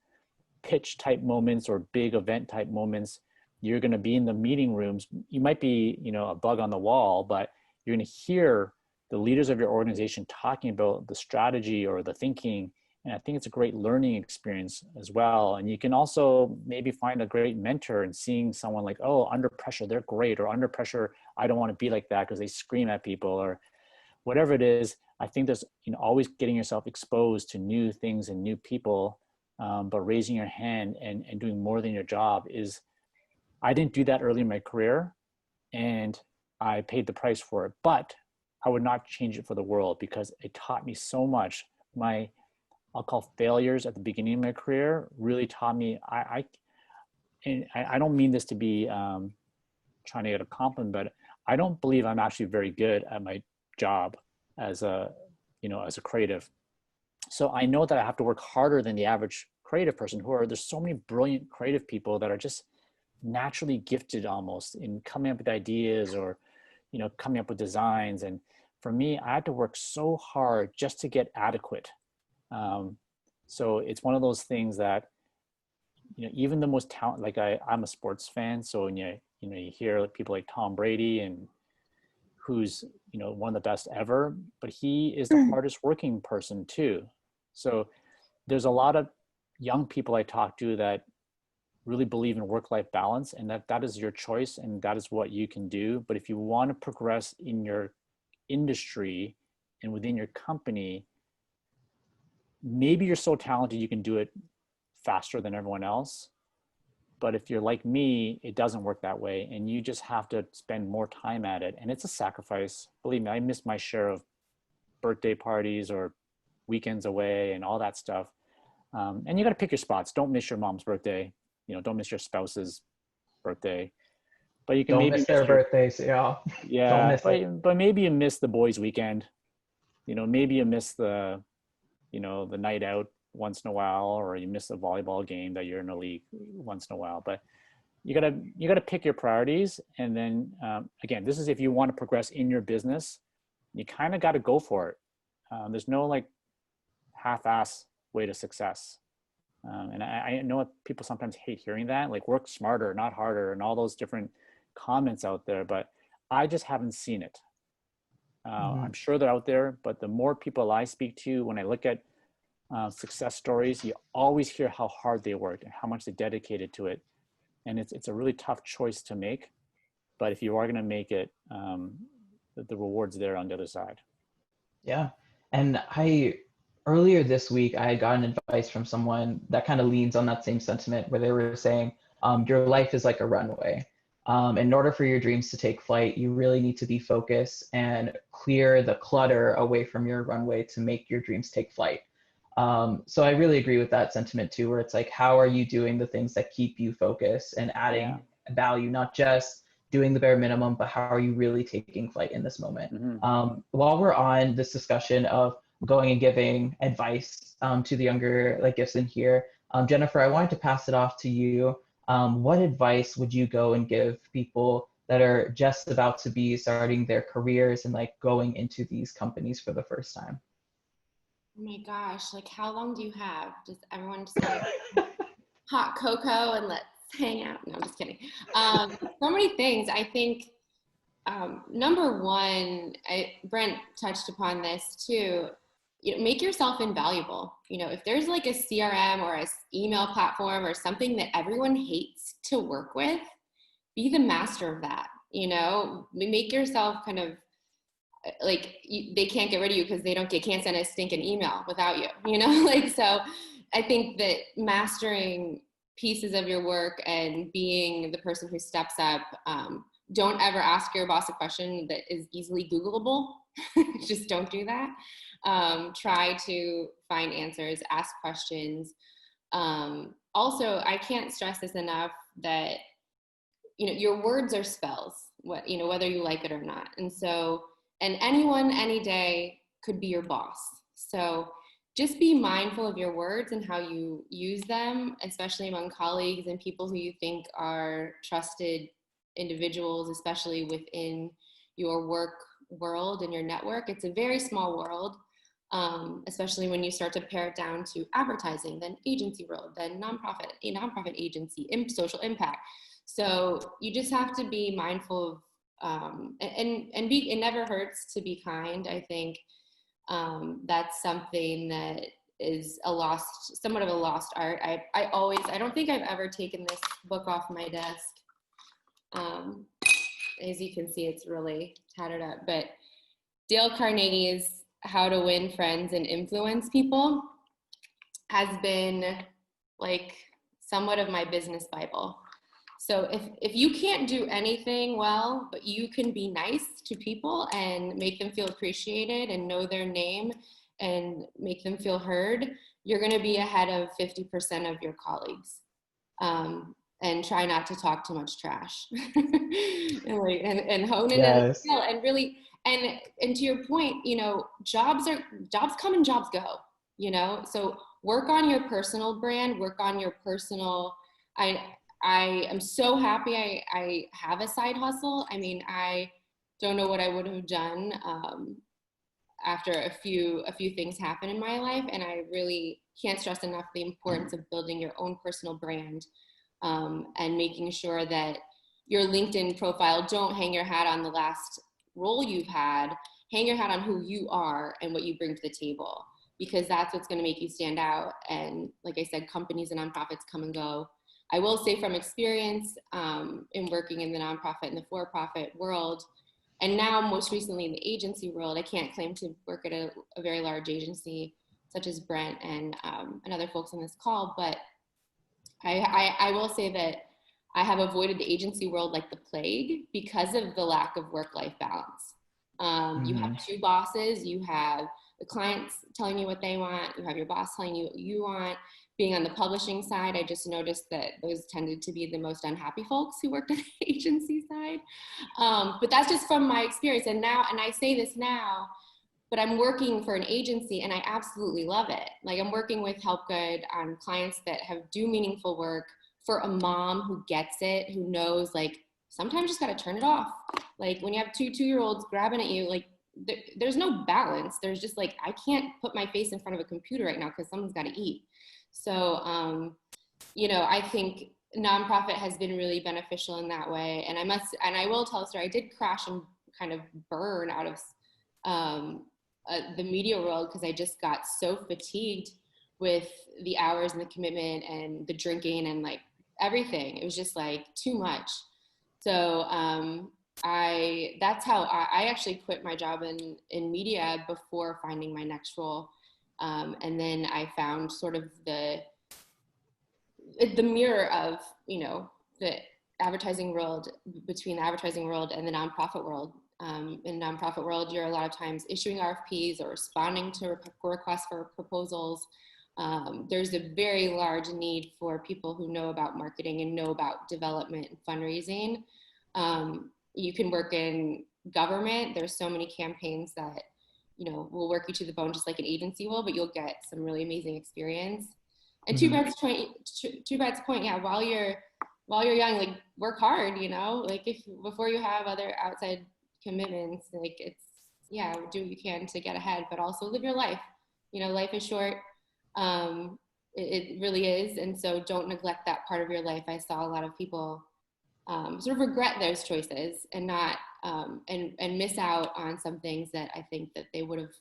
pitch type moments or big event type moments, you're going to be in the meeting rooms. You might be, you know, a bug on the wall, but you're going to hear the leaders of your organization talking about the strategy or the thinking. And I think it's a great learning experience as well. And you can also maybe find a great mentor and seeing someone like, oh, under pressure, they're great, or under pressure, I don't want to be like that because they scream at people, or whatever it is. I think there's, you know, always getting yourself exposed to new things and new people, but raising your hand and doing more than your job is, I didn't do that early in my career and I paid the price for it, but I would not change it for the world because it taught me so much. I'll call failures at the beginning of my career really taught me, I don't mean this to be trying to get a compliment, but I don't believe I'm actually very good at my job as a creative. So I know that I have to work harder than the average creative person there's so many brilliant creative people that are just naturally gifted almost in coming up with ideas or, you know, coming up with designs. And for me, I had to work so hard just to get adequate. So it's one of those things that, you know, even the most talent, like I'm a sports fan. So when you hear people like Tom Brady, and who's, you know, one of the best ever, but he is the hardest working person too. So there's a lot of young people I talk to that really believe in work-life balance, and that is your choice and that is what you can do. But if you want to progress in your industry and within your company, maybe you're so talented you can do it faster than everyone else. But if you're like me, it doesn't work that way, and you just have to spend more time at it. And it's a sacrifice. Believe me, I missed my share of birthday parties or weekends away and all that stuff. And you got to pick your spots. Don't miss your mom's birthday. You know, don't miss your spouse's birthday. But you can don't maybe miss their birthdays, yeah. Yeah, but maybe you miss the boys' weekend. You know, maybe you miss the night out once in a while, or you miss a volleyball game that you're in a league once in a while. But you gotta pick your priorities. And then again, this is if you want to progress in your business, you kind of got to go for it. There's no like half-ass way to success. And I know people sometimes hate hearing that, like work smarter, not harder, and all those different comments out there, but I just haven't seen it. I'm sure they're out there, but the more people I speak to, when I look at success stories, you always hear how hard they worked and how much they dedicated to it. And it's a really tough choice to make, but if you are going to make it, the reward's there on the other side. Yeah. And earlier this week, I had gotten advice from someone that kind of leans on that same sentiment, where they were saying, your life is like a runway. In order for your dreams to take flight, you really need to be focused and clear the clutter away from your runway to make your dreams take flight. So I really agree with that sentiment too, where it's like, how are you doing the things that keep you focused and adding value, not just doing the bare minimum, but how are you really taking flight in this moment? While we're on this discussion of going and giving advice to the younger gifts in here, Jennifer, I wanted to pass it off to you. What advice would you go and give people that are just about to be starting their careers and like going into these companies for the first time? Oh my gosh, like how long do you have? Does everyone just want hot cocoa and let's hang out? No, I'm just kidding. So many things. I think number one, Brent touched upon this too. Make yourself invaluable. If there's like a CRM or a email platform or something that everyone hates to work with, be the master of that. Make yourself kind of like they can't get rid of you because they can't send a stinking email without you. So I think that mastering pieces of your work and being the person who steps up. Don't ever ask your boss a question that is easily Googleable. Just don't do that. Try to find answers, ask questions. Also, I can't stress this enough that, your words are spells, whether you like it or not. And anyone, any day could be your boss. So just be mindful of your words and how you use them, especially among colleagues and people who you think are trusted individuals, especially within your work world and your network. It's a very small world, especially when you start to pare it down to advertising, then agency world, then nonprofit agency, social impact. So you just have to be mindful of, it never hurts to be kind. I think that's something that is somewhat of a lost art. I don't think I've ever taken this book off my desk. As you can see, it's really tattered up, but Dale Carnegie's How to Win Friends and Influence People has been like somewhat of my business Bible. So if you can't do anything well, but you can be nice to people and make them feel appreciated and know their name and make them feel heard, you're going to be ahead of 50% of your colleagues. And try not to talk too much trash and hone in on the skill and really, and to your point, jobs come and jobs go, so work on your personal brand, work on your personal, I am so happy I have a side hustle. I mean, I don't know what I would have done after a few things happen in my life, and I really can't stress enough the importance of building your own personal brand. And making sure that your LinkedIn profile, don't hang your hat on the last role you've had, hang your hat on who you are and what you bring to the table, because that's what's going to make you stand out. And like I said, companies and nonprofits come and go. I will say from experience in working in the nonprofit and the for-profit world, and now most recently in the agency world, I can't claim to work at a very large agency such as Brent and other folks on this call, but I will say that I have avoided the agency world like the plague because of the lack of work-life balance. You have two bosses, you have the clients telling you what they want, you have your boss telling you what you want. Being on the publishing side, I just noticed that those tended to be the most unhappy folks who worked on the agency side. But that's just from my experience. And I say this now, but I'm working for an agency and I absolutely love it. Like I'm working with Help Good on clients that do meaningful work for a mom who gets it, who knows like sometimes you just gotta turn it off. Like when you have two 2-year-olds grabbing at you, like there's no balance. There's just like, I can't put my face in front of a computer right now because someone's gotta eat. So, I think nonprofit has been really beneficial in that way. And I will tell a story. I did crash and kind of burn out of the media world because I just got so fatigued with the hours and the commitment and the drinking and like everything. It was just like too much. So that's how I actually quit my job in media before finding my next role. And then I found sort of the mirror of, the advertising world, between the advertising world and the nonprofit world. In the nonprofit world, you're a lot of times issuing RFPs or responding to requests for proposals. There's a very large need for people who know about marketing and know about development and fundraising. You can work in government. There's so many campaigns that, will work you to the bone just like an agency will, but you'll get some really amazing experience. And to Brad's point, yeah, while you're while you're young, like work hard, you know, like if before you have other outside commitments, like it's, yeah, do what you can to get ahead, but also live your life. You know, life is short. It really is. And so don't neglect that part of your life. I saw a lot of people sort of regret those choices and not, and miss out on some things that I think that they would have,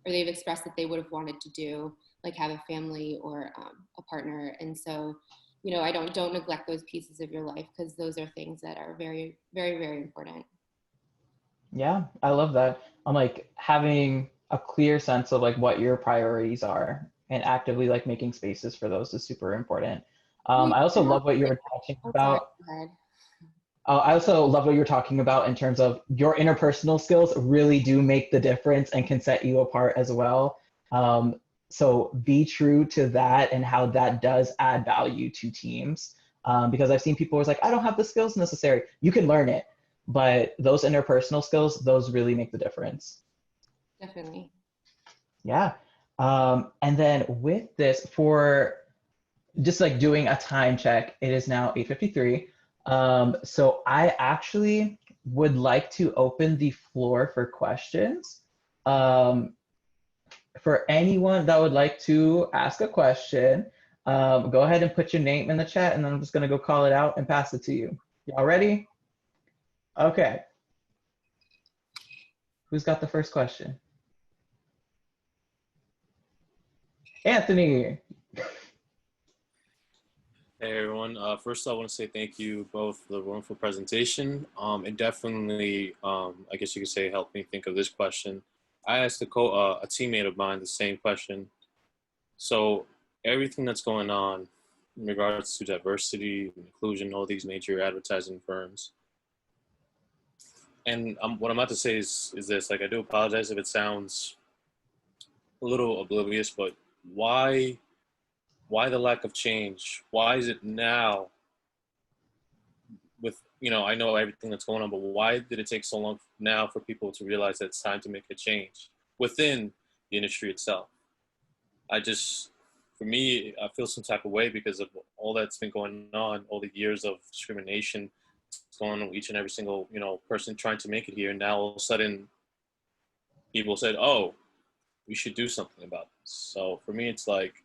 or they've expressed that they would have wanted to do, like have a family or a partner. And so, you know, I don't neglect those pieces of your life, because those are things that are very, very, very important. Yeah, I love that. I'm like having a clear sense of like what your priorities are and actively like making spaces for those is super important. I also love what you were talking Oh, sorry, about. go ahead. I also love what you're talking about in terms of your interpersonal skills really do make the difference and can set you apart as well. So be true to that and how that does add value to teams. Because I've seen people who's like, I don't have the skills necessary. You can learn it, but those interpersonal skills, those really make the difference. Definitely. Yeah. And then with this, for just like doing a time check, it is now 8:53. So I actually would like to open the floor for questions. Um, for anyone that would like to ask a question, go ahead and put your name in the chat, and then I'm just gonna go call it out and pass it to you. Y'all ready? Okay. Who's got the first question? Anthony. Hey everyone. First, I want to say thank you both for the wonderful presentation. It definitely, I guess you could say, helped me think of this question. I asked a teammate of mine the same question. So everything that's going on in regards to diversity, inclusion, all these major advertising firms, and what I'm about to say is this. Like, I do apologize if it sounds a little oblivious, but why the lack of change? Why is it now? With, you know, I know everything that's going on, but why did it take so long now for people to realize that it's time to make a change within the industry itself? For me, I feel some type of way because of all that's been going on, all the years of discrimination going on with each and every single, you know, person trying to make it here. And now all of a sudden people said, oh, we should do something about this. So for me, it's like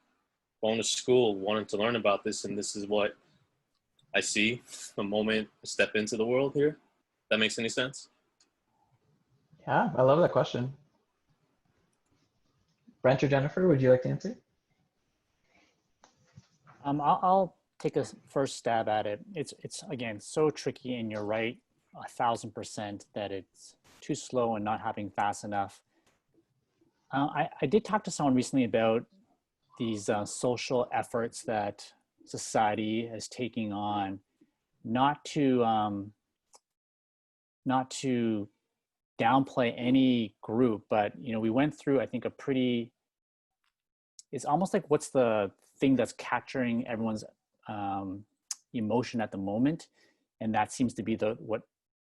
going to school, wanting to learn about this, and this is what I see the moment I step into the world here. That makes any sense? Yeah, I love that question. Brent or Jennifer, would you like to answer? I'll take a first stab at it. It's again so tricky, and you're right 1,000% that it's too slow and not happening fast enough. I did talk to someone recently about these social efforts that society is taking on, not to downplay any group, but you know, we went through, I think, a pretty, it's almost like what's the thing that's capturing everyone's emotion at the moment, and that seems to be what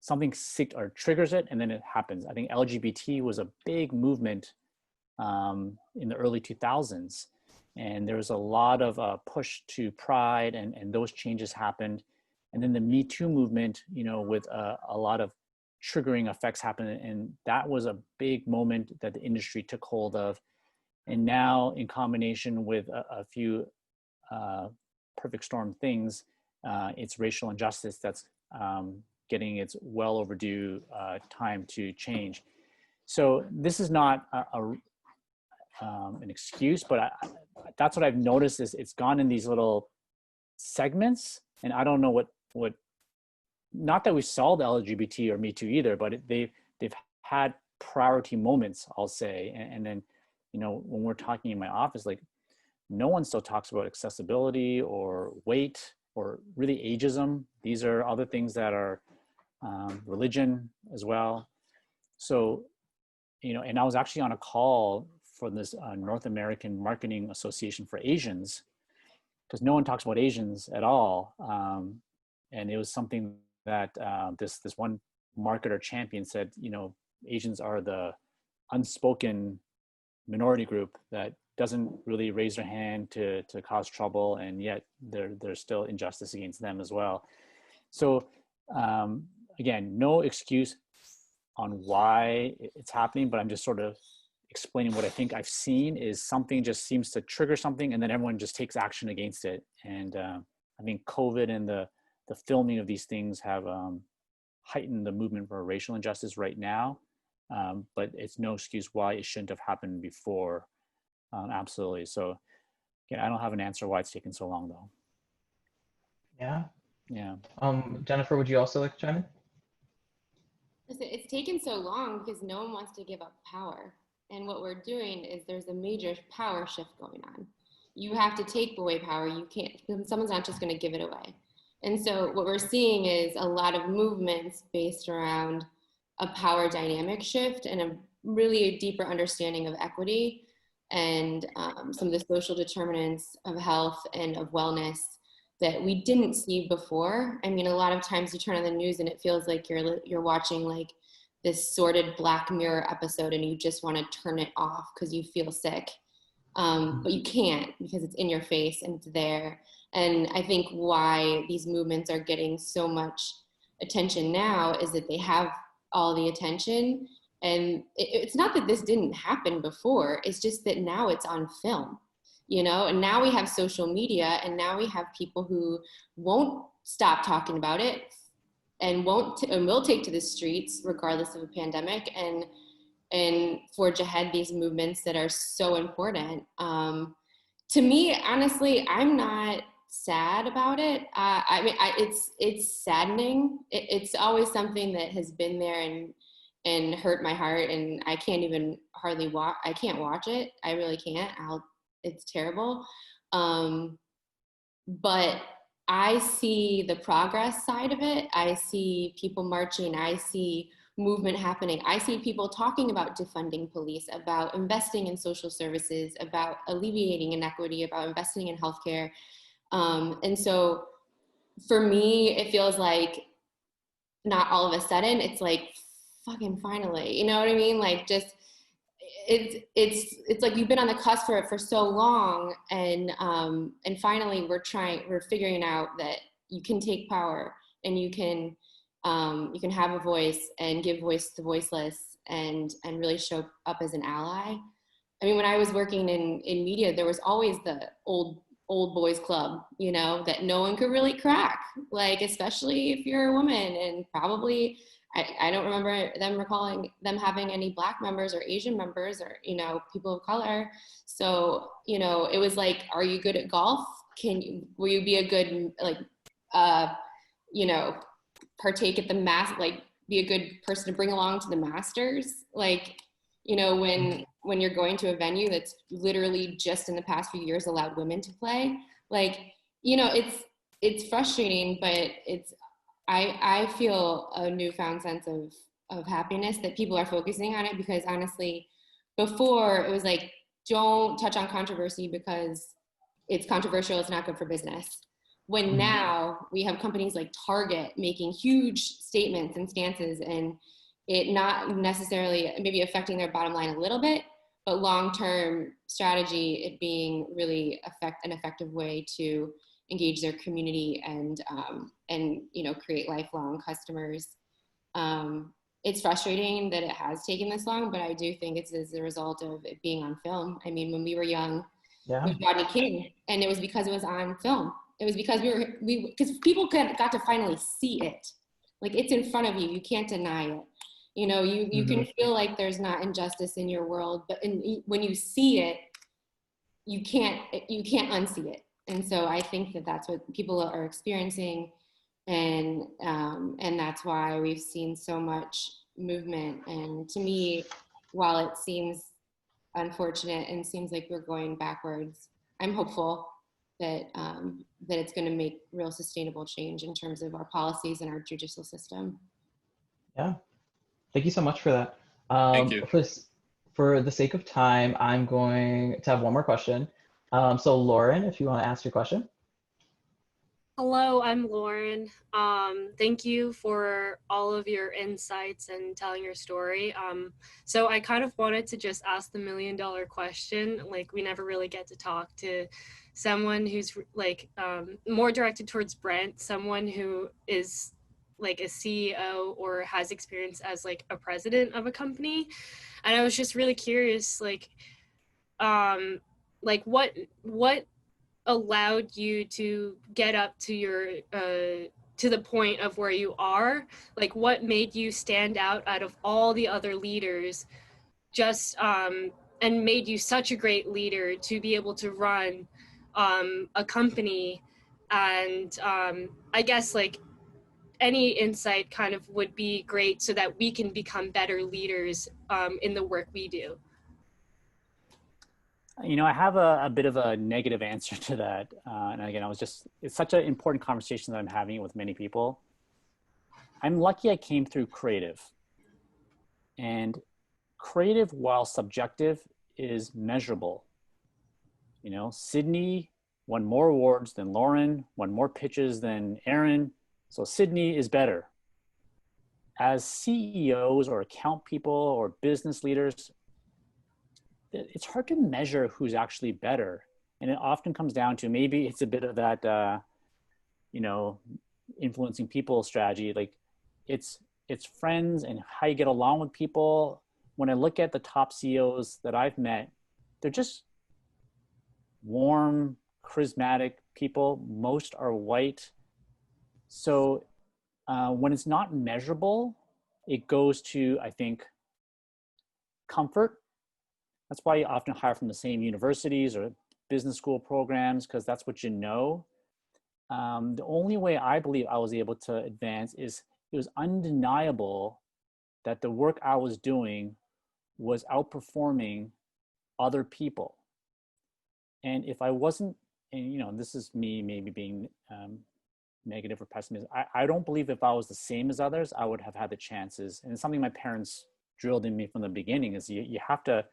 something or triggers it, and then it happens. I think LGBT was a big movement in the early 2000s, and there was a lot of push to pride, and those changes happened. And then the Me Too movement, you know, with a lot of triggering effects happened, and that was a big moment that the industry took hold of. And now, in combination with a few perfect storm things, it's racial injustice that's getting its well overdue time to change. So this is not an excuse, but that's what I've noticed is it's gone in these little segments, and I don't know what not that we solved LGBT or Me Too either, but they've had priority moments, I'll say, and then, you know, when we're talking in my office, like no one still talks about accessibility or weight or really ageism. These are other things that are religion as well. So, you know, and I was actually on a call for this North American Marketing Association for Asians, because no one talks about Asians at all. And it was something that this one marketer champion said, you know, Asians are the unspoken minority group that doesn't really raise their hand to cause trouble, and yet there's still injustice against them as well. So again, no excuse on why it's happening, but I'm just sort of explaining what I think I've seen is something just seems to trigger something, and then everyone just takes action against it. And I think COVID and the filming of these things have heightened the movement for racial injustice right now, but it's no excuse why it shouldn't have happened before. Absolutely. So again, I don't have an answer why it's taken so long, though. Yeah. Yeah. Jennifer, would you also like to chime in? It's taken so long because no one wants to give up power. And what we're doing is there's a major power shift going on. You have to take away power. You can't, someone's not just going to give it away. And so what we're seeing is a lot of movements based around a power dynamic shift and a deeper understanding of equity and some of the social determinants of health and of wellness that we didn't see before. I mean, a lot of times you turn on the news and it feels like you're watching like this sordid Black Mirror episode and you just want to turn it off because you feel sick. But you can't because it's in your face and it's there. And I think why these movements are getting so much attention now is that they have all the attention. And it's not that this didn't happen before, it's just that now it's on film, you know, and now we have social media and now we have people who won't stop talking about it and will take to the streets regardless of a pandemic and forge ahead these movements that are so important. To me, honestly, I'm not sad about it. I mean, it's saddening. It's always something that has been there and hurt my heart, and I can't even hardly watch. I can't watch it. I really can't. It's terrible. But I see the progress side of it. I see people marching. I see movement happening. I see people talking about defunding police, about investing in social services, about alleviating inequity, about investing in healthcare. And so for me, it feels like not all of a sudden, it's like fucking finally, you know what I mean? Like just, it's like we've been on the cusp for it for so long. And finally we're figuring out that you can take power and you can have a voice and give voice to the voiceless and really show up as an ally. I mean, when I was working in media, there was always the old boys club, you know, that no one could really crack, like, especially if you're a woman. And probably, I don't remember them having any Black members or Asian members or, you know, people of color. So, you know, it was like, are you good at golf? Will you be a good, like, you know, partake at the like be a good person to bring along to the Masters? Like, you know, when you're going to a venue that's literally just in the past few years allowed women to play, like, you know, it's frustrating, but I feel a newfound sense of happiness that people are focusing on it, because honestly, before it was like, don't touch on controversy because it's controversial, it's not good for business. When now we have companies like Target making huge statements and stances, and it not necessarily maybe affecting their bottom line a little bit, but long-term strategy, it being really an effective way to engage their community and you know, create lifelong customers. It's frustrating that it has taken this long, but I do think it's as a result of it being on film. I mean, when we were young, with Rodney King, and it was because it was on film. It was because because people got to finally see it. Like, it's in front of you. You can't deny it. You know, you can feel like there's not injustice in your world, but when you see it, you can't unsee it. And so I think that that's what people are experiencing, and that's why we've seen so much movement. And to me, while it seems unfortunate and seems like we're going backwards, I'm hopeful that it's going to make real sustainable change in terms of our policies and our judicial system. Yeah. Thank you so much for that. Thank you. For the sake of time, I'm going to have one more question. So Lauren, if you want to ask your question. Hello, I'm Lauren. Thank you for all of your insights and telling your story. So I kind of wanted to just ask the $1,000,000 question. Like, we never really get to talk to someone who's like more directed towards Brent, someone who is like a CEO or has experience as like a president of a company. And I was just really curious, what allowed you to get up to your to the point of where you are? Like, what made you stand out of all the other leaders, just and made you such a great leader to be able to run a company? And I guess like any insight kind of would be great so that we can become better leaders in the work we do. I have a bit of a negative answer to that. And again, it's such an important conversation that I'm having with many people. I'm lucky I came through creative. And creative, while subjective, is measurable. Sydney won more awards than Lauren, won more pitches than Aaron. So Sydney is better. As CEOs or account people or business leaders, it's hard to measure who's actually better. And it often comes down to, maybe it's a bit of that, influencing people strategy. Like it's friends and how you get along with people. When I look at the top CEOs that I've met, they're just warm, charismatic people. Most are white. So when it's not measurable, it goes to, I think, comfort. That's why you often hire from the same universities or business school programs, because that's what you know. The only way I believe I was able to advance is it was undeniable that the work I was doing was outperforming other people. And if I wasn't, and this is me maybe being negative or pessimistic, I don't believe if I was the same as others, I would have had the chances. And it's something my parents drilled in me from the beginning, is you have to,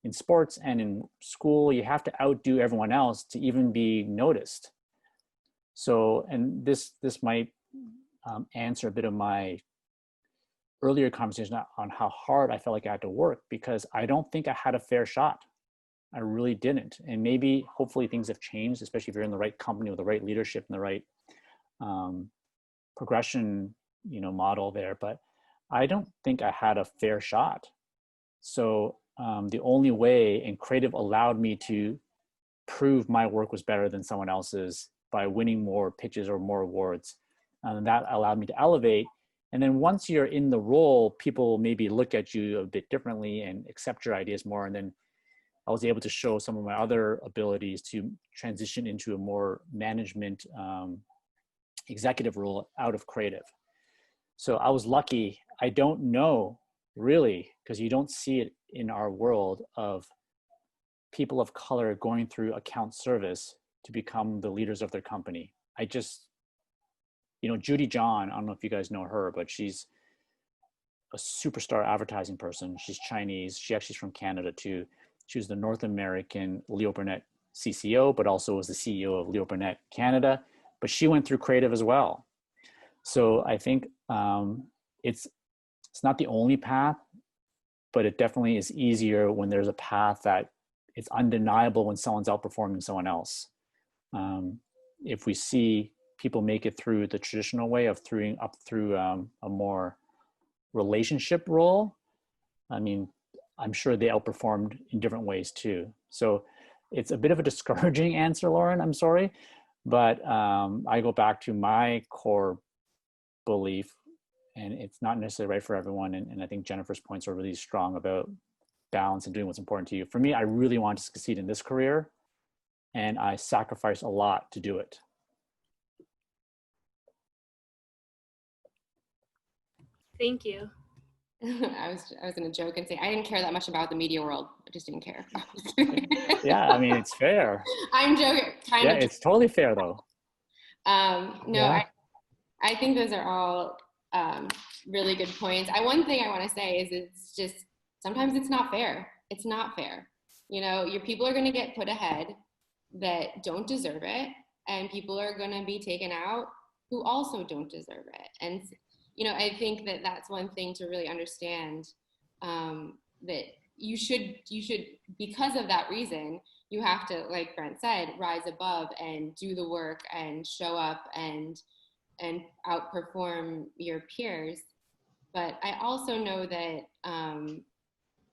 in sports and in school, you have to outdo everyone else to even be noticed. So, and this might answer a bit of my earlier conversation on how hard I felt like I had to work, because I don't think I had a fair shot. I really didn't. And maybe, hopefully things have changed, especially if you're in the right company with the right leadership and the right progression, model there. But I don't think I had a fair shot. So the only way, and creative allowed me to prove my work was better than someone else's by winning more pitches or more awards. And that allowed me to elevate. And then once you're in the role, people maybe look at you a bit differently and accept your ideas more. And then I was able to show some of my other abilities to transition into a more management executive role out of creative. So I was lucky. I don't know really, because you don't see it in our world, of people of color going through account service to become the leaders of their company. I just, Judy John, I don't know if you guys know her, but she's a superstar advertising person. She's Chinese. She actually is from Canada too. She was the North American Leo Burnett CCO, but also was the CEO of Leo Burnett Canada. But she went through creative as well. So I think it's not the only path, but it definitely is easier when there's a path that it's undeniable when someone's outperforming someone else. If we see people make it through the traditional way of up through a more relationship role, I mean, I'm sure they outperformed in different ways too. So it's a bit of a discouraging answer, Lauren, I'm sorry. But I go back to my core belief, and it's not necessarily right for everyone. And I think Jennifer's points are really strong about balance and doing what's important to you. For me, I really want to succeed in this career, and I sacrifice a lot to do it. Thank you. I was going to joke and say I didn't care that much about the media world. I just didn't care. Yeah, I mean, it's fair. I'm joking. Yeah, it's totally fair though. No, yeah. I think those are all really good points. One thing I want to say is it's just, sometimes it's not fair. It's not fair. Your people are going to get put ahead that don't deserve it. and people are going to be taken out who also don't deserve it. And, you know, I think that that's one thing to really understand, that you should, because of that reason, you have to, like Brent said, rise above and do the work and show up and outperform your peers. But I also know that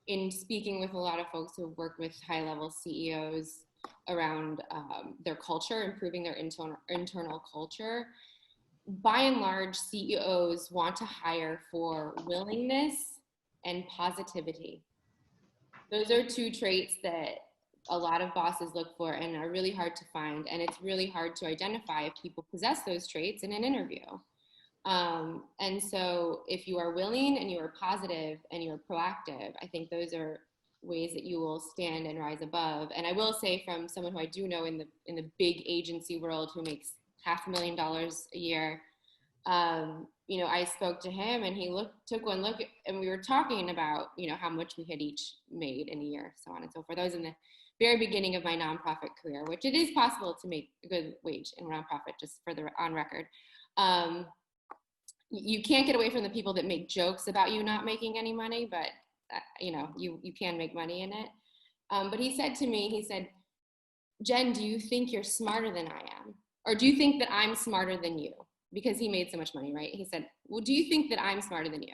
in speaking with a lot of folks who have worked with high-level CEOs around their culture, improving their internal culture, by and large, CEOs want to hire for willingness and positivity. Those are two traits that a lot of bosses look for and are really hard to find. And it's really hard to identify if people possess those traits in an interview. And so if you are willing and you are positive and you're proactive, I think those are ways that you will stand and rise above. And I will say, from someone who I do know in the big agency world who makes $500,000 a year, you know, I spoke to him and he took one look and we were talking about, you know, how much we had each made in a year, so on and so forth. That was in the very beginning of my nonprofit career, which it is possible to make a good wage in nonprofit, just for the on record. You can't get away from the people that make jokes about you not making any money, but you know, you can make money in it. But he said to me, he said, Jen, do you think you're smarter than I am? Or do you think that I'm smarter than you? Because he made so much money, right? He said, well, do you think that I'm smarter than you?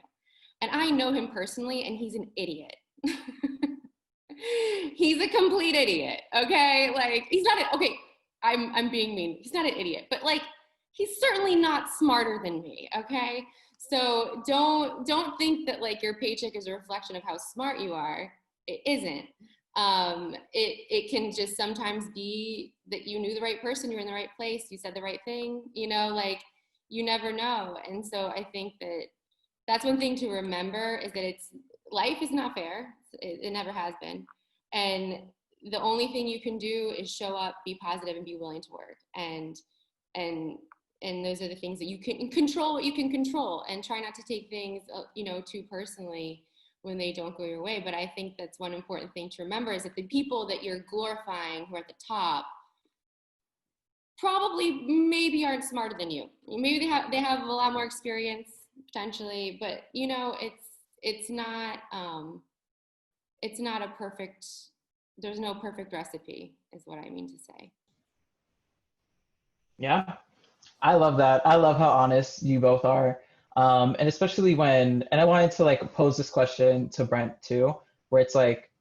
And I know him personally, and he's an idiot. He's a complete idiot, okay? Like, he's not, okay, I'm being mean. He's not an idiot, but like, he's certainly not smarter than me, okay? So don't think that like your paycheck is a reflection of how smart you are. It isn't. It can just sometimes be that you knew the right person, you were in the right place, you said the right thing, you know, like, you never know. And so I think that that's one thing to remember, is that life is not fair. It never has been. And the only thing you can do is show up, be positive, and be willing to work. And those are the things that you can control, what you can control, and try not to take things, you know, too personally when they don't go your way. But I think that's one important thing to remember, is that the people that you're glorifying who are at the top probably maybe aren't smarter than you. Maybe they have a lot more experience potentially, but you know, it's not a perfect, there's no perfect recipe, is what I mean to say. Yeah, I love that. I love how honest you both are. And especially and I wanted to like pose this question to Brent too, where it's like,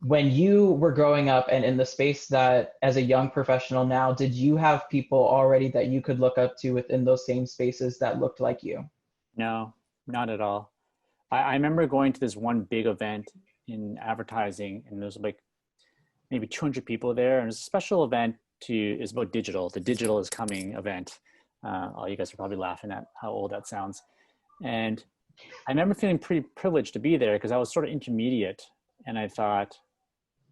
when you were growing up and in the space that as a young professional now, did you have people already that you could look up to within those same spaces that looked like you? No, not at all. I remember going to this one big event in advertising, and there was like maybe 200 people there, and it was a special event is about digital. The Digital is Coming event. Oh, you guys are probably laughing at how old that sounds. And I remember feeling pretty privileged to be there, because I was sort of intermediate, and I thought,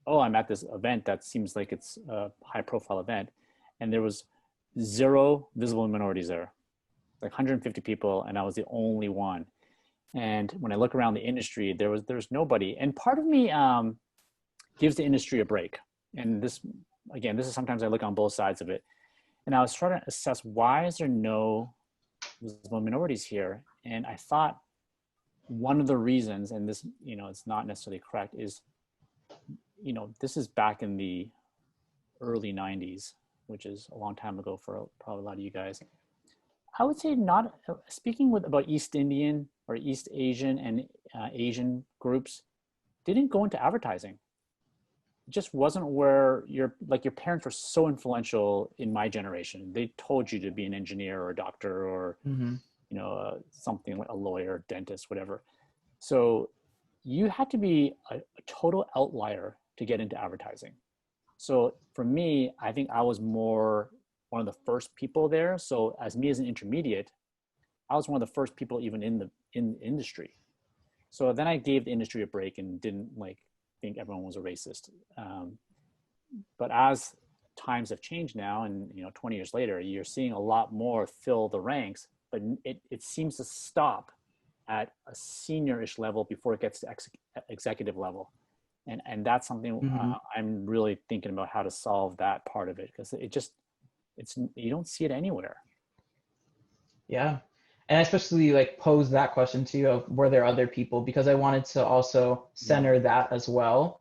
oh, I'm at this event that seems like it's a high profile event. And there was 0 visible minorities there, like 150 people, and I was the only one. And when I look around the industry, there's nobody. And part of me gives the industry a break. And this is sometimes I look on both sides of it. And I was trying to assess, why is there no visible minorities here? And I thought one of the reasons, and this, you know, it's not necessarily correct, is, you know, this is back in the early 90s, which is a long time ago for probably a lot of you guys. I would say not, speaking about East Indian or East Asian and Asian groups, didn't go into advertising. It just wasn't where your parents were so influential in my generation. They told you to be an engineer or a doctor or, you know, something like a lawyer, dentist, whatever. So you had to be a total outlier to get into advertising. So for me, I think I was more one of the first people there. So as an intermediate, I was one of the first people even in the industry. So then I gave the industry a break and didn't like think everyone was a racist. But as times have changed now, and you know, 20 years later, you're seeing a lot more fill the ranks, but it seems to stop at a senior-ish level before it gets to executive level. And that's something I'm really thinking about, how to solve that part of it, because you don't see it anywhere. Yeah. And I especially like pose that question to you of were there other people, because I wanted to also center that as well.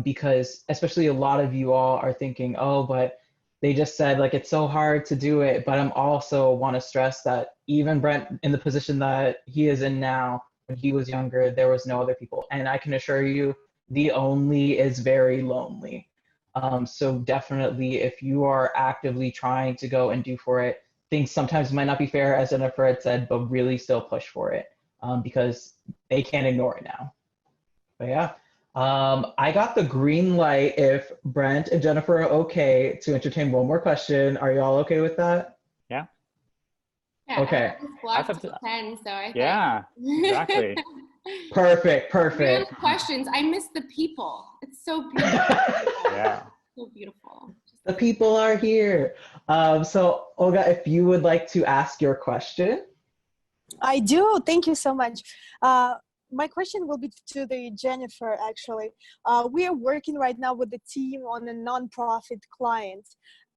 Because especially a lot of you all are thinking, oh, but they just said like it's so hard to do it. But I'm also want to stress that even Brent in the position that he is in now, when he was younger, there was no other people. And I can assure you, the only is very lonely. So definitely if you are actively trying to go and do for it, things sometimes might not be fair, as Jennifer had said, but really still push for it, because they can't ignore it now. But yeah, I got the green light if Brent and Jennifer are okay to entertain one more question. Are y'all okay with that? Yeah. Yeah, Okay. I thought to 10, so I yeah, exactly. Perfect. Questions. I miss the people. It's so beautiful. Yeah. So beautiful. The people are here. So Olga, if you would like to ask your question. I do. Thank you so much. My question will be to the Jennifer, actually. We are working right now with the team on a nonprofit client.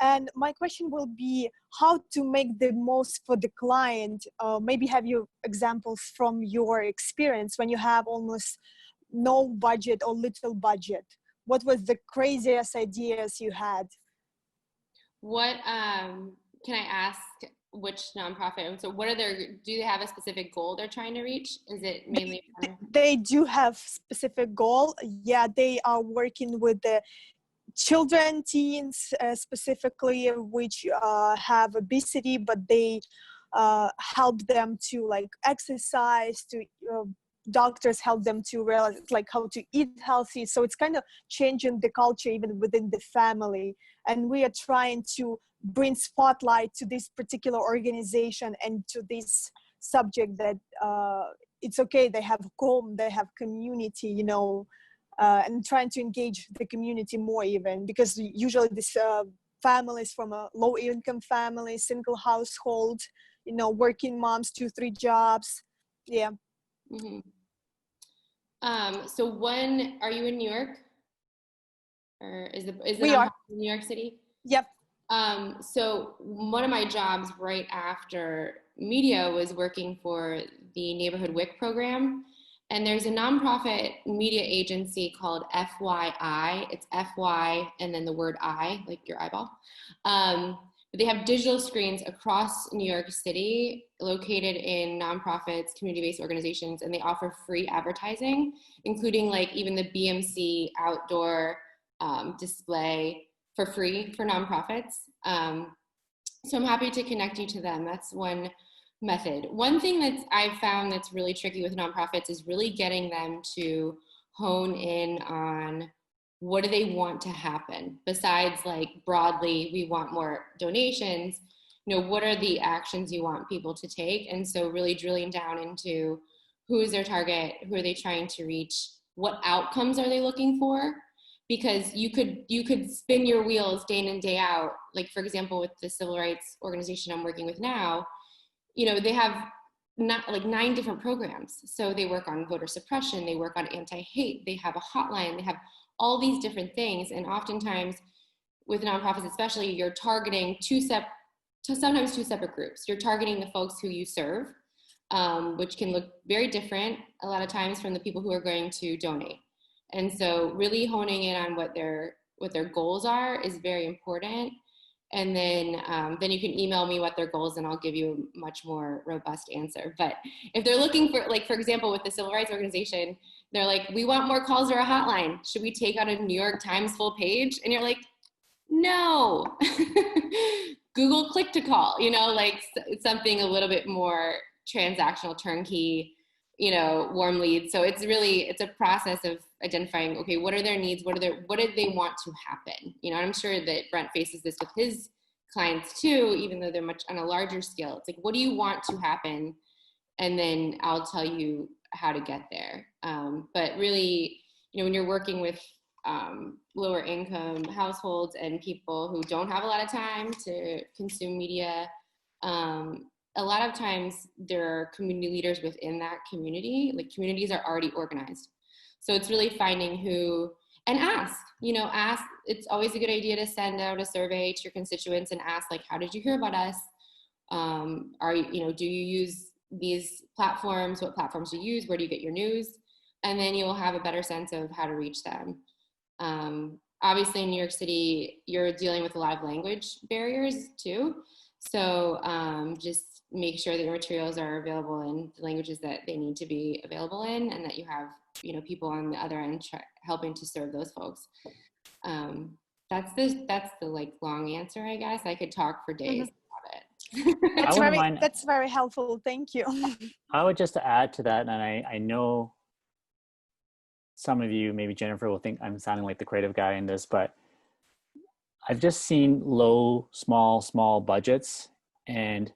And my question will be how to make the most for the client. Maybe have you examples from your experience when you have almost no budget or little budget. What was the craziest ideas you had? What can I ask? Which nonprofit? So what are do they have a specific goal they're trying to reach? Is it mainly? They do have specific goal. Yeah, they are working with the children, teens specifically, which have obesity, but they help them to like exercise, to doctors help them to realize like how to eat healthy. So it's kind of changing the culture even within the family. And we are trying to bring spotlight to this particular organization and to this subject that it's okay, they have home, they have community, you know, and trying to engage the community more even, because usually this families from a low income family, single household, you know, working moms, 2-3 jobs. Yeah. Mm-hmm. So when are you in New York? Or is it in New York City? Yep. So one of my jobs right after media was working for the Neighborhood WIC program. And there's a nonprofit media agency called FYI. It's FY and then the word I, like your eyeball. But they have digital screens across New York City located in nonprofits, community-based organizations, and they offer free advertising, including like even the BMC outdoor display for free for nonprofits. So I'm happy to connect you to them. That's one method. One thing that I've found that's really tricky with nonprofits is really getting them to hone in on what do they want to happen besides like broadly, we want more donations, you know, what are the actions you want people to take? And so really drilling down into who is their target, who are they trying to reach, what outcomes are they looking for? Because you could spin your wheels day in and day out. Like for example, with the civil rights organization I'm working with now, you know, they have not like 9 different programs. So they work on voter suppression, they work on anti-hate, they have a hotline, they have all these different things. And oftentimes with nonprofits, especially, you're targeting sometimes two separate groups. You're targeting the folks who you serve, which can look very different a lot of times from the people who are going to donate. And so really honing in on what their goals are is very important. And then you can email me what their goals and I'll give you a much more robust answer. But if they're looking for, like, for example, with the civil rights organization, they're like, we want more calls or a hotline. Should we take out a New York Times full page? And you're like, no. Google click to call, you know, like something a little bit more transactional, turnkey, you know, warm leads. So it's a process of identifying, okay, what are their needs? What do they want to happen? You know, I'm sure that Brent faces this with his clients too, even though they're much on a larger scale. It's like, what do you want to happen? And then I'll tell you how to get there. But really, you know, when you're working with lower income households and people who don't have a lot of time to consume media, a lot of times there are community leaders within that community. Like communities are already organized. So it's really finding who, and ask, ask. It's always a good idea to send out a survey to your constituents and ask, like, how did you hear about us? Do you use these platforms? What platforms do you use? Where do you get your news? And then you'll have a better sense of how to reach them. Obviously in New York City, you're dealing with a lot of language barriers too. So just make sure that your materials are available in the languages that they need to be available in, and that you have, people on the other end helping to serve those folks. That's the like long answer, I guess. I could talk for days about it. That's very helpful. Thank you. I would just add to that, and I know some of you, maybe Jennifer, will think I'm sounding like the creative guy in this, but I've just seen low, small budgets. And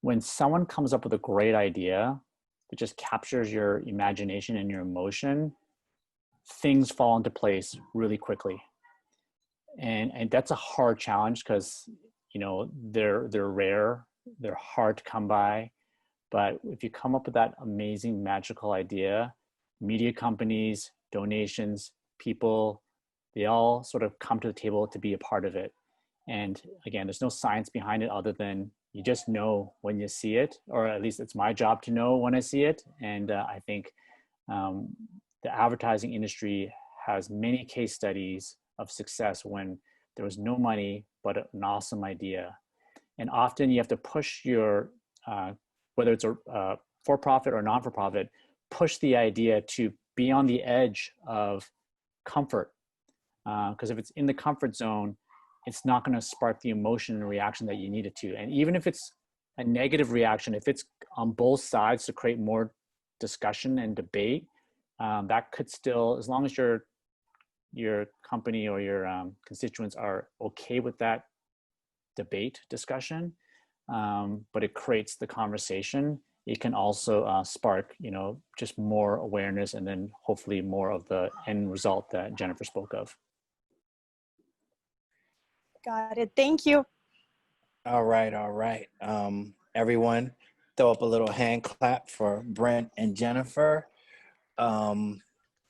when someone comes up with a great idea that just captures your imagination and your emotion, things fall into place really quickly. And that's a hard challenge because, they're rare, they're hard to come by. But if you come up with that amazing, magical idea, media companies, donations, people, they all sort of come to the table to be a part of it. And again, there's no science behind it other than you just know when you see it, or at least it's my job to know when I see it. And I think the advertising industry has many case studies of success when there was no money, but an awesome idea. And often you have to push your, whether it's a for-profit or non-for-profit, push the idea to be on the edge of comfort. Because if it's in the comfort zone, it's not going to spark the emotion and reaction that you need it to. And even if it's a negative reaction, if it's on both sides to create more discussion and debate, that could still, as long as your company or your constituents are okay with that debate discussion, but it creates the conversation, it can also spark, just more awareness and then hopefully more of the end result that Jennifer spoke of. Got it. Thank you. All right. Everyone, throw up a little hand clap for Brent and Jennifer.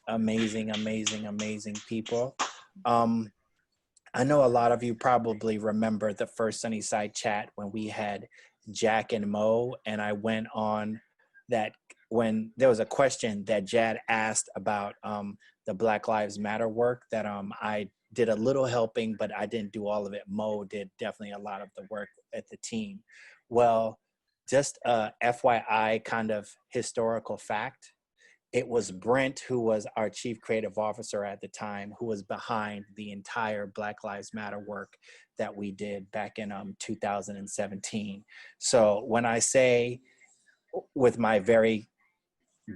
Amazing people. I know a lot of you probably remember the first Sunnyside Chat when we had Jack and Mo, and I went on that when there was a question that Jad asked about the Black Lives Matter work that I did a little helping, but I didn't do all of it. Mo did definitely a lot of the work at the team. Well, just a FYI kind of historical fact, it was Brent, who was our chief creative officer at the time, who was behind the entire Black Lives Matter work that we did back in 2017. So when I say with my very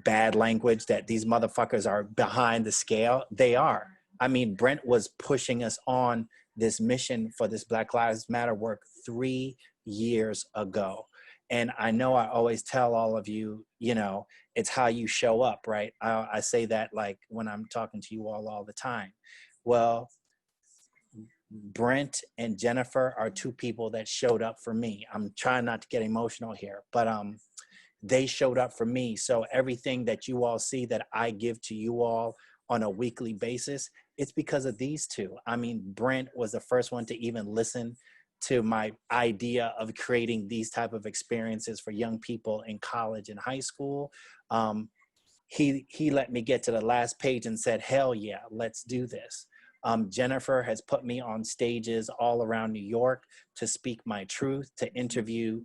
bad language that these motherfuckers are behind the scale, they are. I mean, Brent was pushing us on this mission for this Black Lives Matter work 3 years ago. And I know I always tell all of you, it's how you show up, right? I say that like when I'm talking to you all the time. Well, Brent and Jennifer are two people that showed up for me. I'm trying not to get emotional here, but they showed up for me. So everything that you all see that I give to you all on a weekly basis, it's because of these two. I mean, Brent was the first one to even listen to my idea of creating these type of experiences for young people in college and high school. He let me get to the last page and said, hell yeah, let's do this. Jennifer has put me on stages all around New York to speak my truth, to interview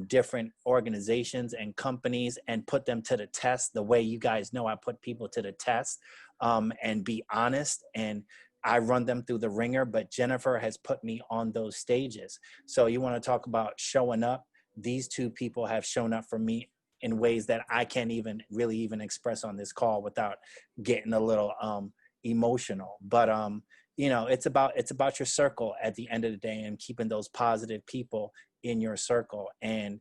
different organizations and companies and put them to the test the way you guys know I put people to the test, and be honest, and I run them through the ringer, but Jennifer has put me on those stages. So you want to talk about showing up? These two people have shown up for me in ways that I can't even really even express on this call without getting a little emotional. But it's about your circle at the end of the day and keeping those positive people in your circle. And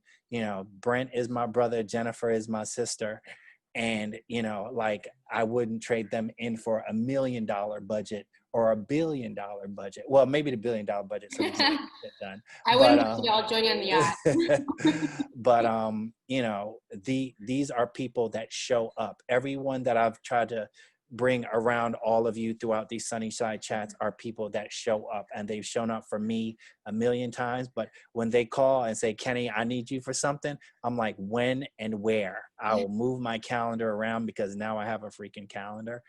Brent is my brother, Jennifer is my sister, and like I wouldn't trade them in for $1 million budget or $1 billion budget. Well, maybe the $1 billion budget so we can get done. I wouldn't want y'all join you on the yacht. But these are people that show up. Everyone that I've tried to bring around all of you throughout these Sunnyside chats are people that show up, and they've shown up for me a million times. But when they call and say, Kenny, I need you for something, I'm like, when and where? I will move my calendar around, because now I have a freaking calendar.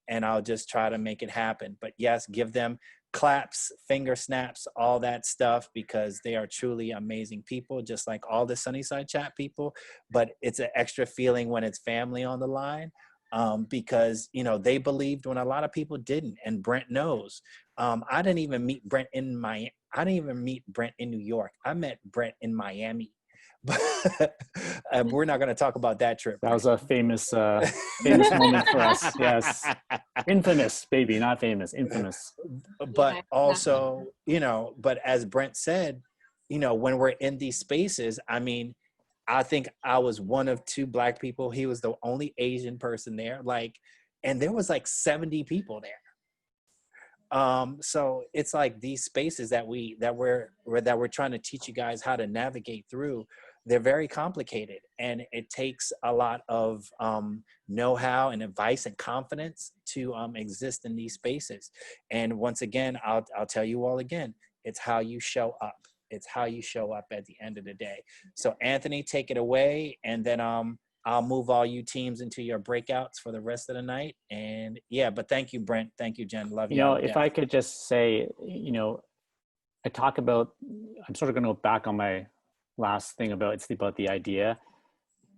And I'll just try to make it happen. But yes, give them claps, finger snaps, all that stuff, because they are truly amazing people, just like all the Sunnyside Chat people. But it's an extra feeling when it's family on the line, because, you know, they believed when a lot of people didn't, and Brent knows. I didn't even meet Brent in New York. I met Brent in Miami. But we're not going to talk about that trip. That was a famous moment for us. Yes. Infamous, baby, not famous, infamous. But also, you know, but as Brent said, you know, when we're in these spaces, I mean, I think I was one of 2 Black people. He was the only Asian person there. Like, and there was like 70 people there. So it's like these spaces that we're trying to teach you guys how to navigate through. They're very complicated, and it takes a lot of know-how and advice and confidence to exist in these spaces. And once again, I'll tell you all again, it's how you show up. It's how you show up at the end of the day. So Anthony, take it away, and then I'll move all you teams into your breakouts for the rest of the night. And yeah, but thank you, Brent. Thank you, Jen. Love you. You know, if I could just say, you know, I'm sort of going to go back on my last thing about the idea.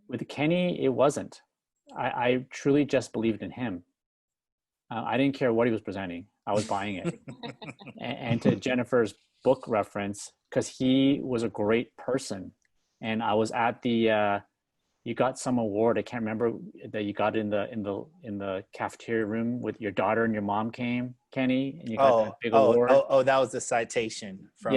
With Kenny, it wasn't. I truly just believed in him. I didn't care what he was presenting. I was buying it. and to Jennifer's book reference, because he was a great person. And I was at the, you got some award, I can't remember, that you got in the cafeteria room with your daughter and your mom came, Kenny, and you got that big award. That was the citation from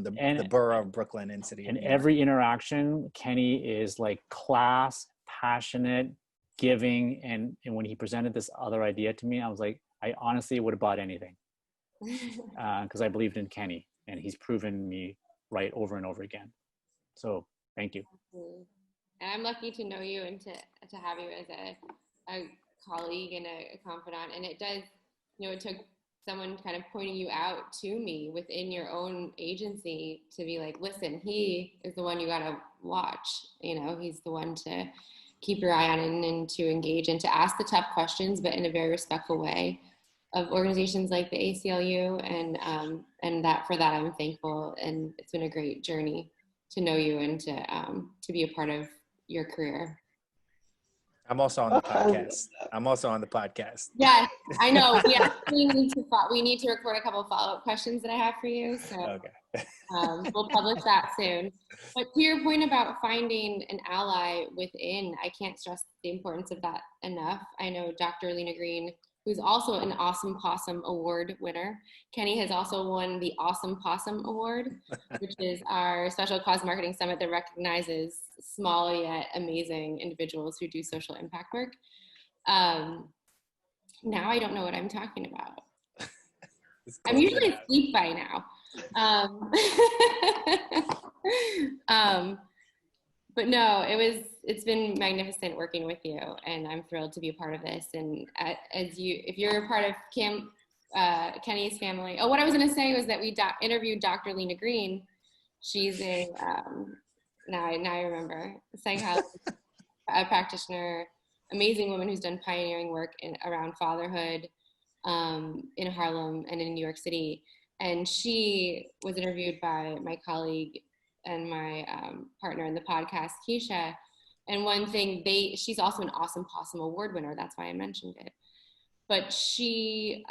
the borough of Brooklyn and City of New York. Every interaction, Kenny is like class, passionate, giving, and when he presented this other idea to me, I was like, I honestly would have bought anything, because I believed in Kenny, and he's proven me right over and over again. So thank you. And I'm lucky to know you and to have you as a colleague and a confidant. And it does, you know, it took someone kind of pointing you out to me within your own agency to be like, listen, he is the one you got to watch. You know, he's the one to keep your eye on and to engage and to ask the tough questions, but in a very respectful way, of organizations like the ACLU. And that for that, I'm thankful. And it's been a great journey to know you and to be a part of your career. I'm also on the podcast. Yeah, I know. We need to record a couple of follow-up questions that I have for you. So okay. We'll publish that soon. But to your point about finding an ally within, I can't stress the importance of that enough. I know Dr. Lena Green, who's also an Awesome Possum Award winner. Kenny has also won the Awesome Possum Award, which is our special cause marketing summit that recognizes small yet amazing individuals who do social impact work. Now I don't know what I'm talking about. I'm usually asleep by now. But no, it's been magnificent working with you, and I'm thrilled to be a part of this. And if you're a part of Kenny's family. Oh, what I was going to say was that we interviewed Dr. Lena Green. She's now I remember, a practitioner, amazing woman who's done pioneering work around fatherhood in Harlem and in New York City. And she was interviewed by my colleague and my partner in the podcast, Keisha. And one thing, she's also an Awesome Possum Award winner. That's why I mentioned it. But she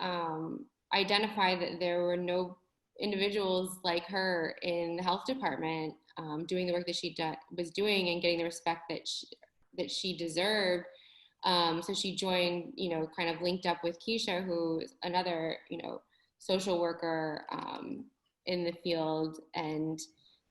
identified that there were no individuals like her in the health department doing the work that she was doing and getting the respect that she deserved. So she joined, kind of linked up with Keisha, who's another, social worker in the field, and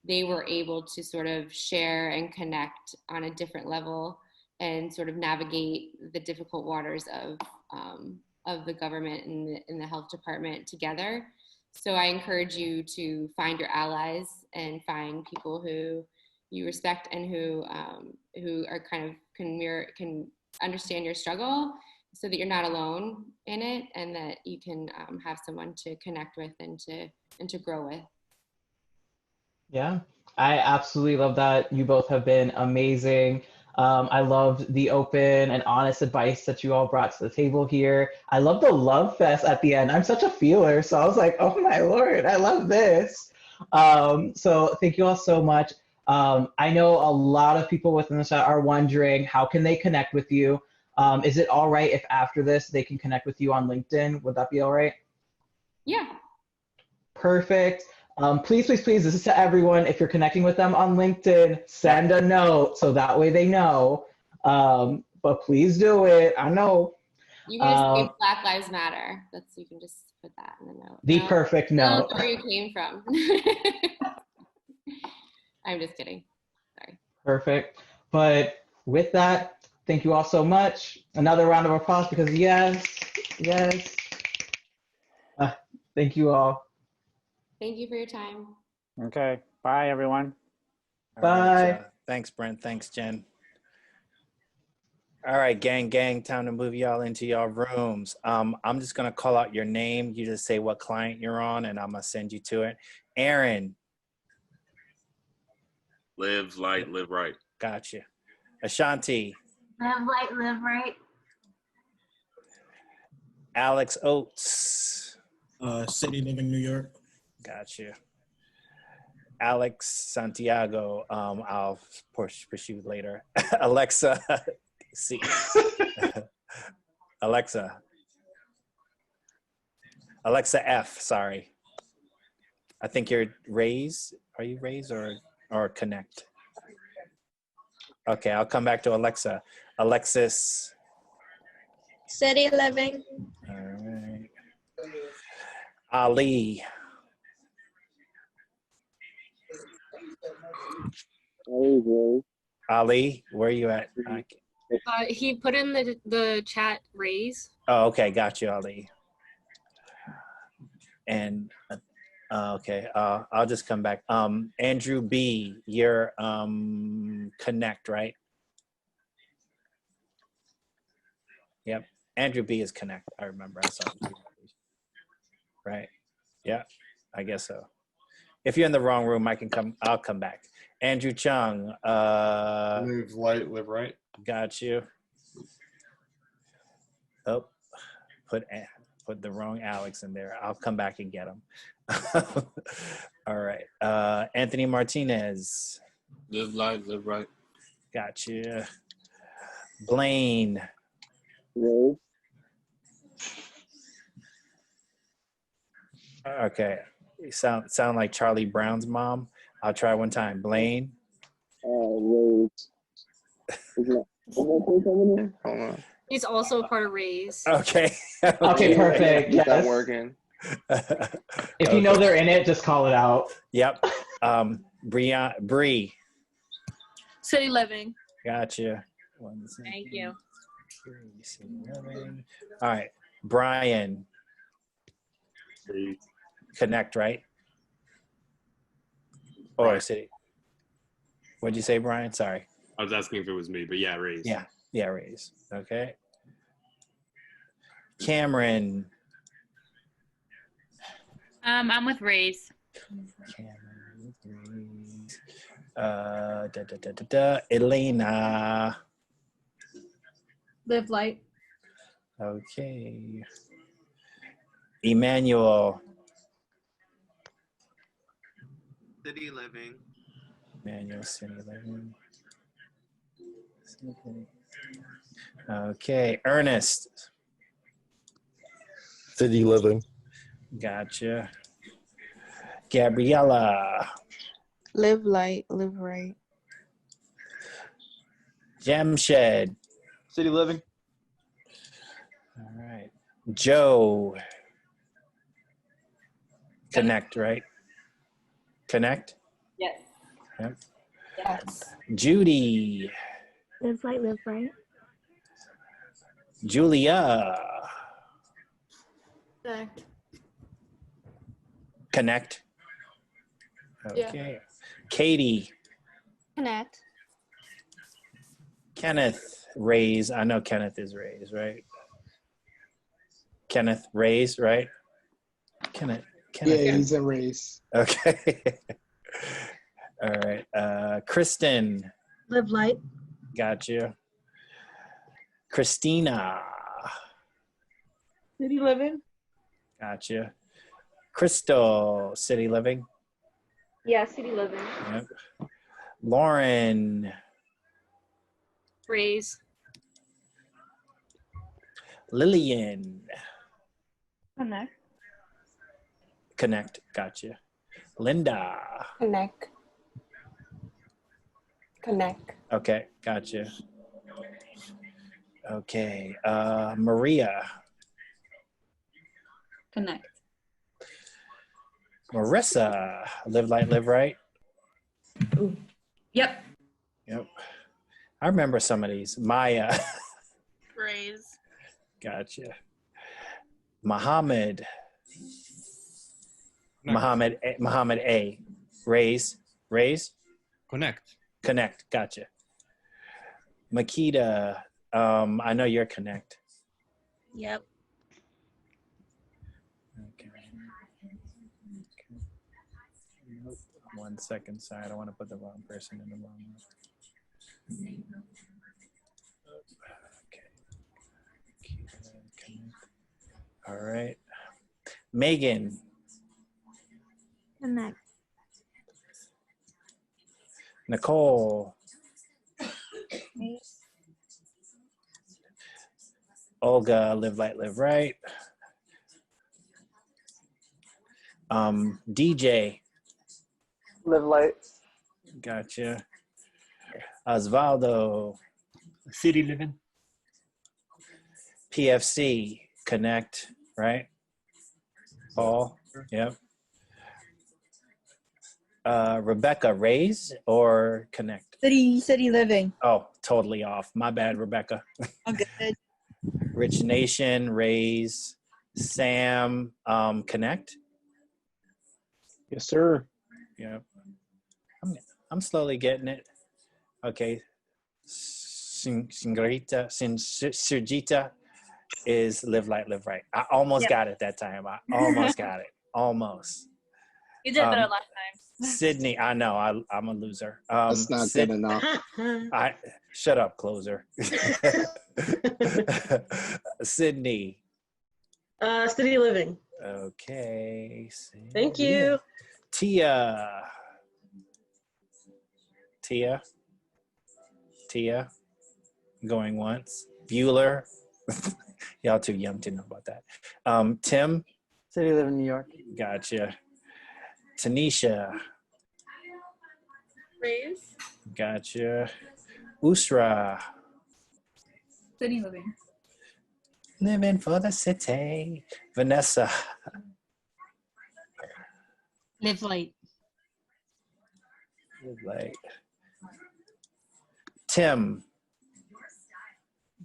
they were able to sort of share and connect on a different level and sort of navigate the difficult waters of the government and in the health department together. So I encourage you to find your allies and find people who you respect and who are kind of can understand your struggle so that you're not alone in it, and that you can have someone to connect with and to grow with. Yeah, I absolutely love that. You both have been amazing. I loved the open and honest advice that you all brought to the table here. I love the love fest at the end. I'm such a feeler, so I was like, oh my Lord, I love this. So thank you all so much. I know a lot of people within the chat are wondering, how can they connect with you? Is it all right if after this they can connect with you on LinkedIn? Would that be all right? Yeah. Perfect. Please, please, please, this is to everyone. If you're connecting with them on LinkedIn, send a note so that way they know. But please do it. I know. You can just say Black Lives Matter. You can just put that in the note. The perfect note. Where you came from. I'm just kidding. Sorry. Perfect. But with that, thank you all so much. Another round of applause because yes. Thank you all. Thank you for your time. Okay. Bye, everyone. Bye. Right, thanks, Brent. Thanks, Jen. All right, gang, time to move y'all into y'all rooms. I'm just going to call out your name. You just say what client you're on, and I'm going to send you to it. Aaron. Live light, live right. Gotcha. Ashanti. Live light, live right. Alex Oates. City living New York. Gotcha. Alex Santiago. I'll pursue later. Alexa. See. Alexa F. Sorry. I think you're Raise. Are you Raise or Connect? Okay, I'll come back to Alexa. Alexis. City living. All right. Ali. Ali, where are you at? He put in the chat raise. Oh, okay, got you, Ali. And okay, I'll just come back. Andrew B, you're Connect, right? Yep, Andrew B is Connect. I remember. I saw it. Right? Yeah, I guess so. If you're in the wrong room, I'll come back. Andrew Chung. Live light, live right. Got you. Oh, put the wrong Alex in there. I'll come back and get him. All right. Anthony Martinez. Live light, live right. Got you. Blaine. Rose. Okay. You sound like Charlie Brown's mom. I'll try one time. Blaine. Rose. Hold on. He's also part of raise. Okay. Okay, perfect. Yes. That working. If you know they're in it, just call it out. Yep. Bree. City living. Gotcha. Thank you. All right. Brian. Connect, right? Or City. What'd you say, Brian? Sorry. I was asking if it was me, but yeah, raise. Yeah, raise. Okay. Cameron. I'm with raise. Elena. Live light. Okay. Emmanuel. City living. Emmanuel, city living. Okay. Ernest. City living. Gotcha. Gabriella. Live light, live right. Jamshed. City living. All right. Joe. Connect, right? Connect? Yes. Yep. Yes. Judy. Live light, live right. Julia. Connect. Connect. Okay. Katie. Connect. Kenneth. Raise. I know Kenneth is raised, right? Kenneth, Raise, right? Kenneth. Yeah, he's in Raise. Okay. All right. Kristen. Live Light. Got you. Kristina. City Living. Got you. Crystal. City Living. Yeah, City Living. Yep. Lauren. Raise. Lillian. Connect. Connect. Gotcha. Linda. Connect. Connect. Okay. Gotcha. Okay. Maria. Connect. Marissa. Live Light, Live Right. Yep. Yep. I remember some of these. Maya. Raise. Gotcha. Muhammad. Muhammad A. Raise. Connect. Connect. Gotcha. Makita. I know you're Connect. Yep. Okay. Nope. 1 second. Sorry, I don't want to put the wrong person in the wrong room. Okay. All right. Megan. Connect. Nicole. Olga, Live Light, Live Right. DJ. Live Light. Gotcha. Osvaldo. City Living. PFC. Connect, right? Paul. Yep. Rebecca, Raise or Connect? City Living. Oh, totally off. My bad, Rebecca. I'm good. Rich Nation, Raise. Sam, Connect. Yes, sir. Yep. I'm slowly getting it. Okay. Surjita is Live Light, Live Right. I almost got it that time. I almost got it. Almost. You did better last time. Sydney, I know. I'm a loser. That's not good enough. Shut up, closer. Sydney. City Living. Okay. Thank you. Tia. Going once. Bueller. Y'all too young to know about that. Tim. City Living, New York. Gotcha. Tanisha. Raise. Gotcha. Usra. City Living. Living for the city. Vanessa. Live Light. Live Light. Tim.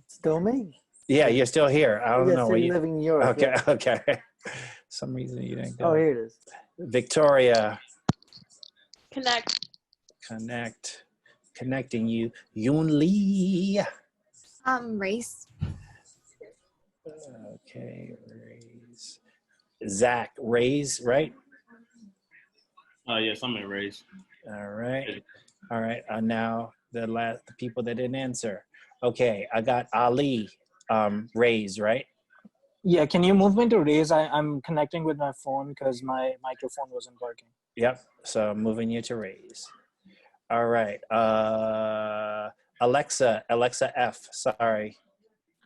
Still me. Yeah, you're still here. I don't know. City Living, New York. Okay, yeah. okay. Some reason you didn't go. Oh, here it is. Victoria. Connect. Connecting you. Yoon Lee. Race. Okay, Raise. Zach, Raise, right? Yes, I'm in Raise. All right. Now the people that didn't answer. Okay, I got Ali, Raise, right? Yeah, can you move me to Raise? I'm connecting with my phone because my microphone wasn't working. Yep. So I'm moving you to Raise. All right. Alexa F. Sorry.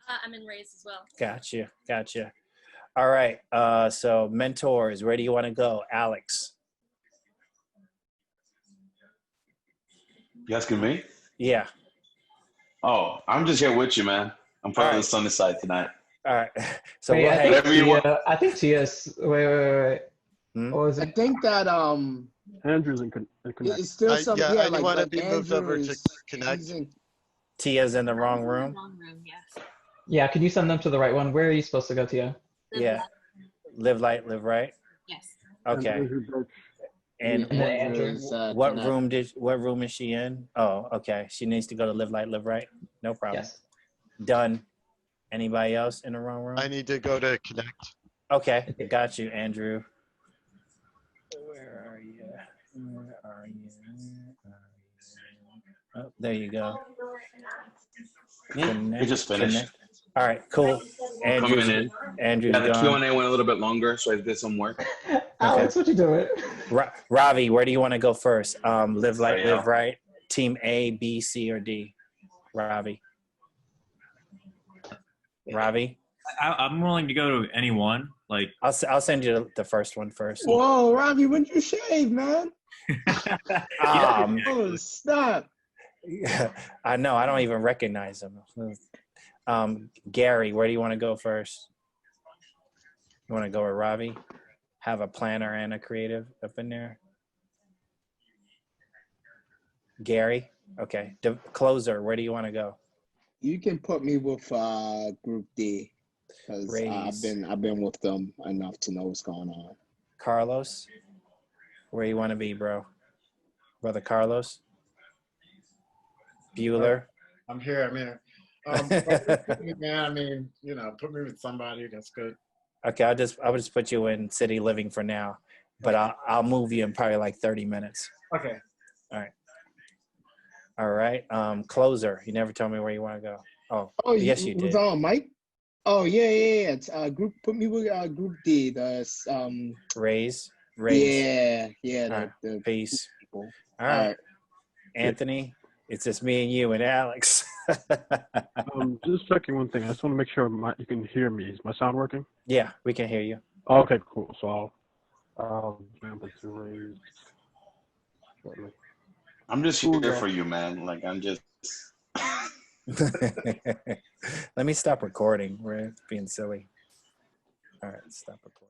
I'm in Raise as well. Gotcha. All right. So mentors, where do you want to go? Alex. You asking me? Yeah. Oh, I'm just here with you, man. I'm part of the Sunnyside tonight. All right. So Wait, we'll have I think Tia's. Wait. What was it? I think that Andrew's in Connect. it's still some I like want to be moved Andrew over to is- Connect. he's in- Tia's in the wrong room. Yes. Yeah, could you send them to the right one? Where are you supposed to go, Tia? Yeah. Live Light, Live Right. Yes. Okay. And Andrew. what room is she in? Oh, okay. She needs to go to Live Light, Live Right. No problem. Yes. Done. Anybody else in the wrong room? I need to go to connect. Okay, got you, Andrew. Where are you? Where are you? Oh, there you go. We just finished. All right, cool. I'm coming in. Andrew's Yeah, the gone. Q&A went a little bit longer, so I did some work. Alex, what you doing? Ravi, where do you want to go first? Live Light, There you Live go. Right. Team A, B, C, or D? Ravi. Ravi. I'm willing to go to any one. Like I'll send you the first one first. Whoa, Robbie, when you shave, man? Oh, stop. I know. I don't even recognize him. Gary, where do you want to go first? You want to go with Ravi? Have a planner and a creative up in there? Gary? Okay. Closer, where do you want to go? You can put me with Group D because I've been with them enough to know what's going on. Carlos? Where you want to be, bro? Brother Carlos? Bueller? I'm here. I'm here. Man, I mean, you know, put me with somebody. That's good. Okay, I'll just put you in City Living for now, but I'll move you in probably like 30 minutes. Okay. All right. Closer. You never told me where you want to go. Oh, yes, you was did. on, Mike? Oh, yeah. It's group. Put me with Group D. Raise. Yeah. All right. Peace. People. All right. Anthony, it's just me and you and Alex. Just checking one thing. I just want to make sure you can hear me. Is my sound working? Yeah, we can hear you. Okay, cool. So I'll jump into Raise shortly. I'm just here for you, man. Like, I'm just... Let me stop recording. We're being silly. All right, stop recording.